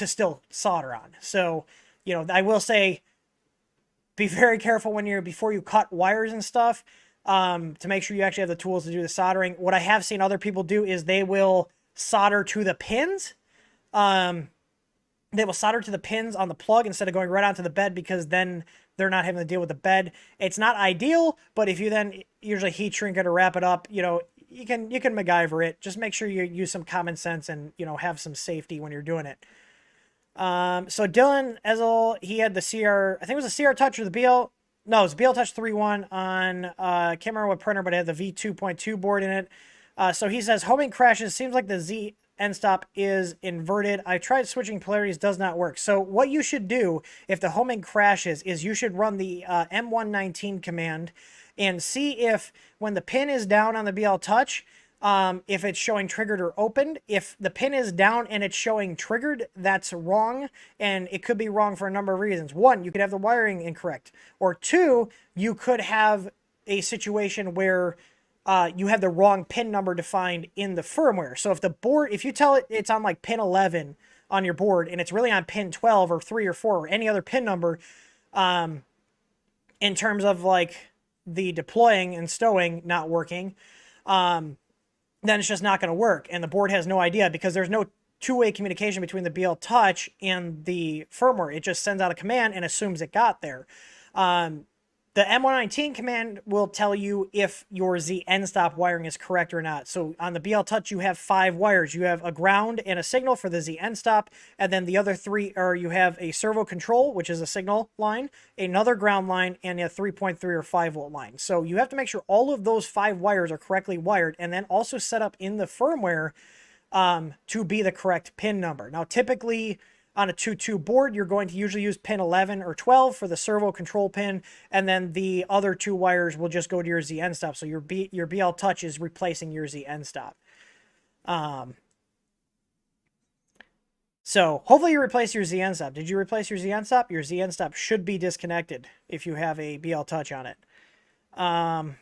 still solder on. So, you know, I will say, be very careful before you cut wires and stuff, to make sure you actually have the tools to do the soldering. What I have seen other people do is they will solder to the pins. they will solder to the pins on the plug instead of going right onto the bed, because then they're not having to deal with the bed. It's not ideal, but if you then usually heat shrink it or wrap it up, you know, you can MacGyver it. Just make sure you use some common sense and, you know, have some safety when you're doing it. So Dylan Ezel, he had the CR, I think it was a CR Touch or the BL. No, it was BL Touch 3.1 on, can't remember what printer, but it had the V2.2 board in it. So he says, homing crashes, seems like the Z end stop is inverted. I tried switching polarities, does not work. So what you should do if the homing crashes is you should run the M119 command and see if when the pin is down on the BL Touch, if it's showing triggered or opened. If the pin is down and it's showing triggered, that's wrong, and it could be wrong for a number of reasons. One, you could have the wiring incorrect, or two, you could have a situation where you have the wrong pin number defined in the firmware. So if the board, if you tell it it's on like pin 11 on your board and it's really on pin 12 or 3 or 4 or any other pin number, in terms of like the deploying and stowing not working, then it's just not going to work. And the board has no idea, because there's no two-way communication between the BL Touch and the firmware. It just sends out a command and assumes it got there. The M119 command will tell you if your Z end stop wiring is correct or not. So on the BL Touch, you have 5 wires. You have a ground and a signal for the Z end stop, and then the other 3 are, you have a servo control, which is a signal line, another ground line, and a 3.3 or 5 volt line. So you have to make sure all of those 5 wires are correctly wired, and then also set up in the firmware to be the correct pin number. Now, typically on a 2.2 board, you're going to usually use pin 11 or 12 for the servo control pin, and then the other 2 wires will just go to your Z end stop. So your BL Touch is replacing your Z end stop. So hopefully you replace your Z end stop. Did you replace your Z end stop? Your Z end stop should be disconnected if you have a BL Touch on it. All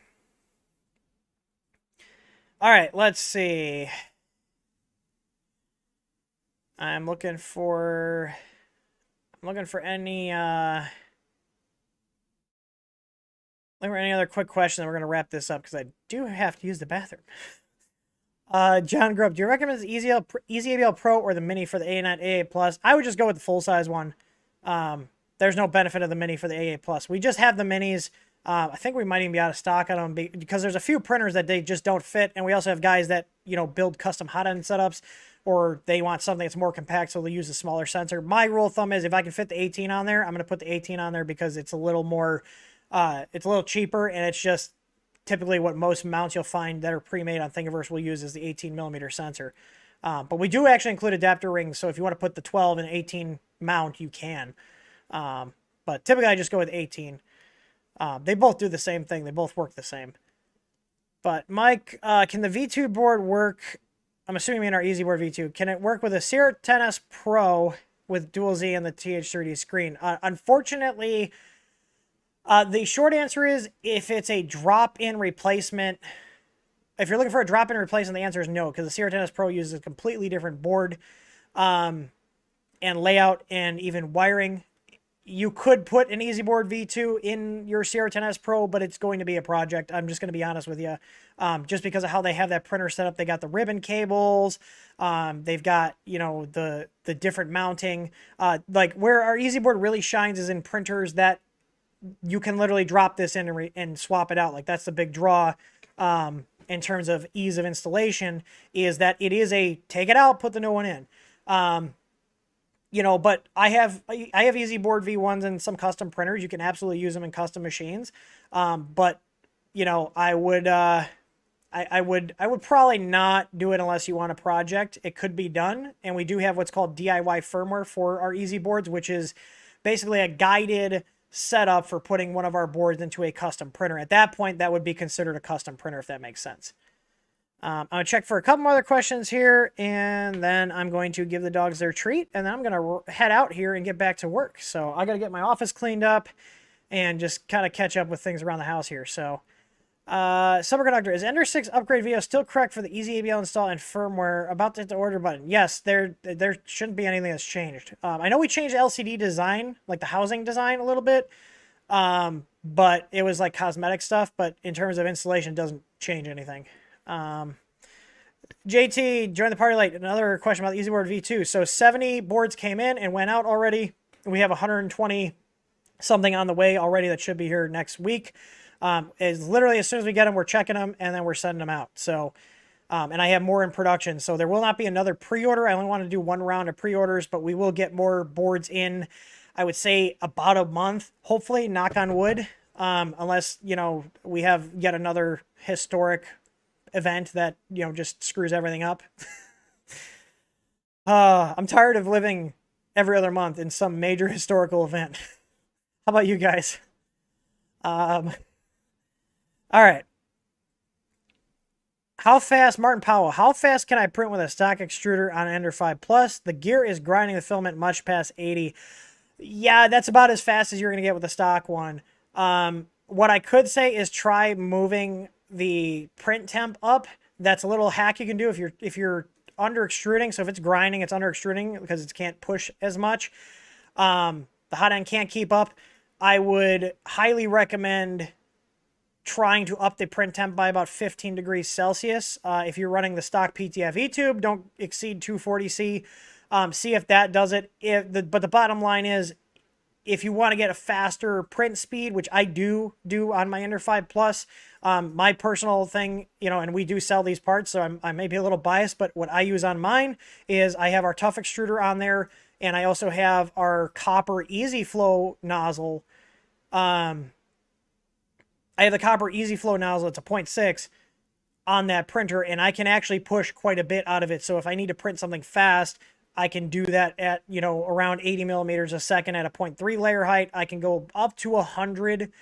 right, let's see. I'm looking for any other quick questions, and we're gonna wrap this up because I do have to use the bathroom. John Grubb, do you recommend the Easy ABL Pro or the Mini for the A9 AA Plus? I would just go with the full size one. There's no benefit of the Mini for the AA Plus. We just have the Minis. I think we might even be out of stock on them because there's a few printers that they just don't fit, and we also have guys that, you know, build custom hot end setups, or they want something that's more compact, so they'll use a smaller sensor. My rule of thumb is if I can fit the 18 on there, I'm going to put the 18 on there because it's a little more, it's a little cheaper, and it's just typically what most mounts you'll find that are pre-made on Thingiverse will use is the 18mm sensor. But we do actually include adapter rings, so if you want to put the 12 and 18 mount, you can. But typically I just go with 18. They both do the same thing. They both work the same. But Mike, can the V2 board work? I'm assuming you mean our EasyBoard V2. Can it work with a CR10S Pro with dual Z and the TH30 screen? Unfortunately, the short answer is if it's a drop-in replacement. If you're looking for a drop-in replacement, the answer is no, because the CR10S Pro uses a completely different board and layout and even wiring. You could put an EasyBoard V2 in your CR10S Pro, but it's going to be a project. I'm just going to be honest with you. Just because of how they have that printer set up. They got the ribbon cables. They've got, you know, the different mounting. Like where our EasyBoard really shines is in printers that you can literally drop this in and swap it out. Like that's the big draw in terms of ease of installation, is that it is a take it out, put the new one in. You know, but I have EasyBoard V1s and some custom printers. You can absolutely use them in custom machines. But you know, I would probably not do it unless you want a project. It could be done, and we do have what's called DIY firmware for our EasyBoards, which is basically a guided setup for putting one of our boards into a custom printer. At that point, that would be considered a custom printer, if that makes sense. I'm going to check for a couple more other questions here, and then I'm going to give the dogs their treat, and then I'm going to head out here and get back to work. So I got to get my office cleaned up and just kind of catch up with things around the house here. So, Superconductor, is Ender 6 upgrade video still correct for the Easy ABL install and firmware? About to hit the order button. Yes, there shouldn't be anything that's changed. I know we changed LCD design, like the housing design a little bit, but it was like cosmetic stuff, but in terms of installation, it doesn't change anything. JT, join the party late. Another question about the EasyBoard V2. So 70 boards came in and went out already. We have 120 something on the way already that should be here next week. Is literally as soon as we get them, we're checking them and then we're sending them out. So, and I have more in production. So there will not be another pre-order. I only want to do one round of pre-orders, but we will get more boards in, I would say about a month, hopefully, knock on wood. Unless, you know, we have yet another historic event that, you know, just screws everything up. I'm tired of living every other month in some major historical event. How about you guys? All right. How fast, Martin Powell, how fast can I print with a stock extruder on an Ender 5 Plus? The gear is grinding the filament much past 80. Yeah, that's about as fast as you're going to get with a stock one. What I could say is try moving the print temp up. That's a little hack you can do if you're under extruding. So if it's grinding, it's under extruding because it can't push as much. The hot end can't keep up. I would highly recommend trying to up the print temp by about 15 degrees Celsius. If you're running the stock PTFE tube, don't exceed 240C. See if that does it. But the bottom line is, if you want to get a faster print speed, which I do on my Ender 5 Plus, my personal thing, you know, and we do sell these parts, so I may be a little biased, but what I use on mine is I have our Tough Extruder on there, and I also have our copper Easy Flow nozzle. I have the copper Easy Flow nozzle. It's a 0.6 on that printer, and I can actually push quite a bit out of it. So if I need to print something fast, I can do that at, you know, around 80 millimeters a second at a 0.3 layer height. I can go up to 100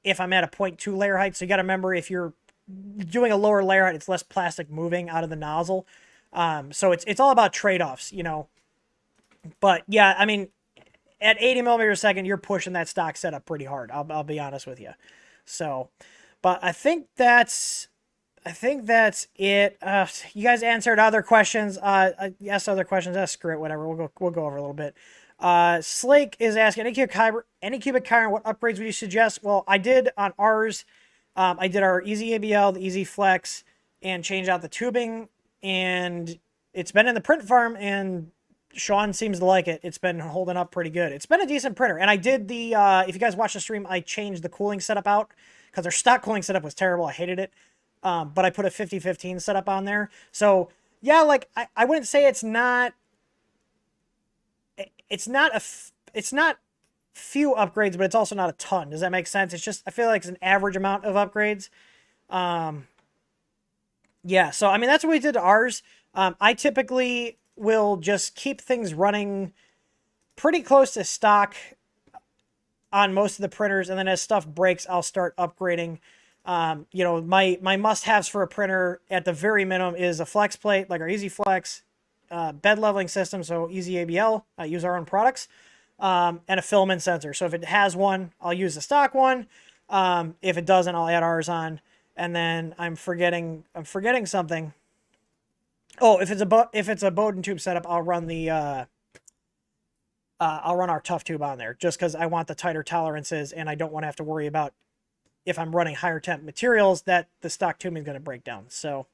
if I'm at a 0.2 layer height. So you got to remember, if you're doing a lower layer height, it's less plastic moving out of the nozzle. So it's all about trade-offs, you know. But yeah, I mean, at 80 millimeters a second, you're pushing that stock setup pretty hard. I'll be honest with you. So, but I think that's it. You guys answered other questions. Yes, other questions. Screw it, whatever. We'll go over a little bit. Slake is asking, any cubic iron, what upgrades would you suggest? Well, I did on ours. I did our Easy ABL, the Easy Flex, and changed out the tubing. And it's been in the print farm, and Sean seems to like it. It's been holding up pretty good. It's been a decent printer. And I did the, if you guys watch the stream, I changed the cooling setup out because their stock cooling setup was terrible. I hated it. But I put a 50-15 setup on there. So yeah, like I wouldn't say it's not few upgrades, but it's also not a ton. Does that make sense? It's just, I feel like it's an average amount of upgrades. Yeah, so I mean, that's what we did to ours. I typically will just keep things running pretty close to stock on most of the printers, and then as stuff breaks, I'll start upgrading. You know, my must-haves for a printer at the very minimum is a flex plate, like our Easy Flex, bed leveling system, so Easy ABL, I use our own products, and a filament sensor. So if it has one, I'll use the stock one. If it doesn't, I'll add ours on. And then I'm forgetting something. Oh, if it's a Bowden tube setup, I'll run the I'll run our tough tube on there, just because I want the tighter tolerances, and I don't want to have to worry about, if I'm running higher temp materials, that the stock tubing is going to break down. So,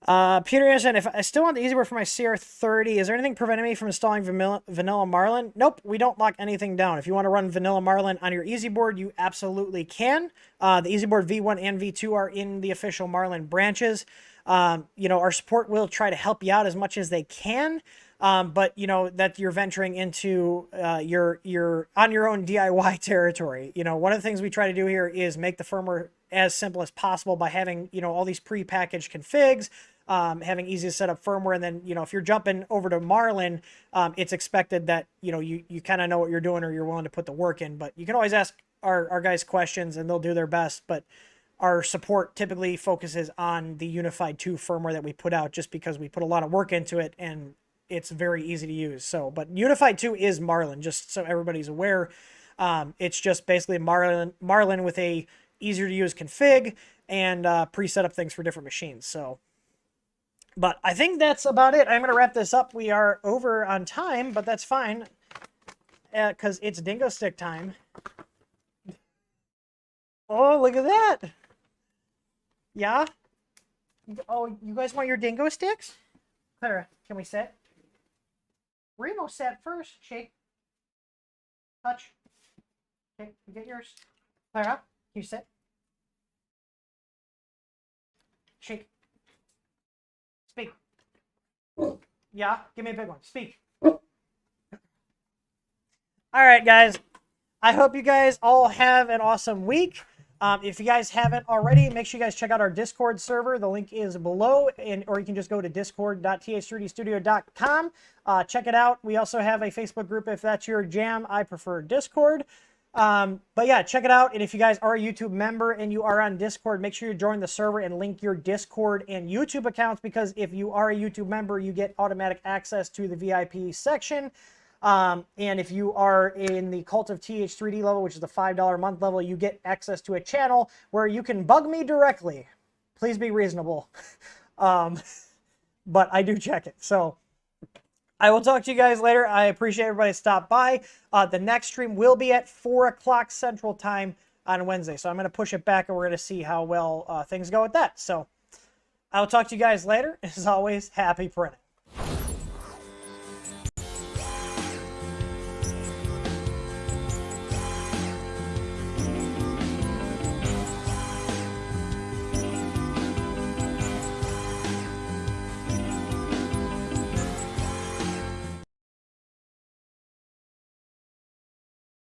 Peter Anderson, if I still want the EasyBoard for my CR30, is there anything preventing me from installing vanilla Marlin? Nope, we don't lock anything down. If you want to run vanilla Marlin on your EasyBoard, you absolutely can. The EasyBoard V1 and V2 are in the official Marlin branches. You know, our support will try to help you out as much as they can. But you know that you're venturing into you're on your own DIY territory. You know, one of the things we try to do here is make the firmware as simple as possible by having, you know, all these pre-packaged configs, having easy to set up firmware, and then, you know, if you're jumping over to Marlin, it's expected that, you know, you kind of know what you're doing, or you're willing to put the work in. But you can always ask our guys questions, and they'll do their best. But our support typically focuses on the Unified 2 firmware that we put out, just because we put a lot of work into it, and it's very easy to use. So, but Unified 2 is Marlin, just so everybody's aware. It's just basically Marlin with a easier to use config and pre-set up things for different machines. So, but I think that's about it. I'm going to wrap this up. We are over on time, but that's fine, because it's dingo stick time. Oh, look at that. Yeah. Oh, you guys want your dingo sticks? Clara, can we sit? Remo sat first. Shake. Touch. Okay, you get yours. Clara, can you sit? Shake. Speak. Yeah, give me a big one. Speak. All right, guys. I hope you guys all have an awesome week. If you guys haven't already, make sure you guys check out our Discord server. The link is below, or you can just go to discord.th3dstudio.com. Check it out. We also have a Facebook group if that's your jam. I prefer Discord. But yeah, check it out. And if you guys are a YouTube member and you are on Discord, make sure you join the server and link your Discord and YouTube accounts, because if you are a YouTube member, you get automatic access to the VIP section. And if you are in the Cult of TH3D level, which is the $5 a month level, you get access to a channel where you can bug me directly. Please be reasonable. But I do check it. So I will talk to you guys later. I appreciate everybody stop by. The next stream will be at 4 o'clock Central Time on Wednesday. So I'm going to push it back, and we're going to see how well things go with that. So I will talk to you guys later. As always, happy printing.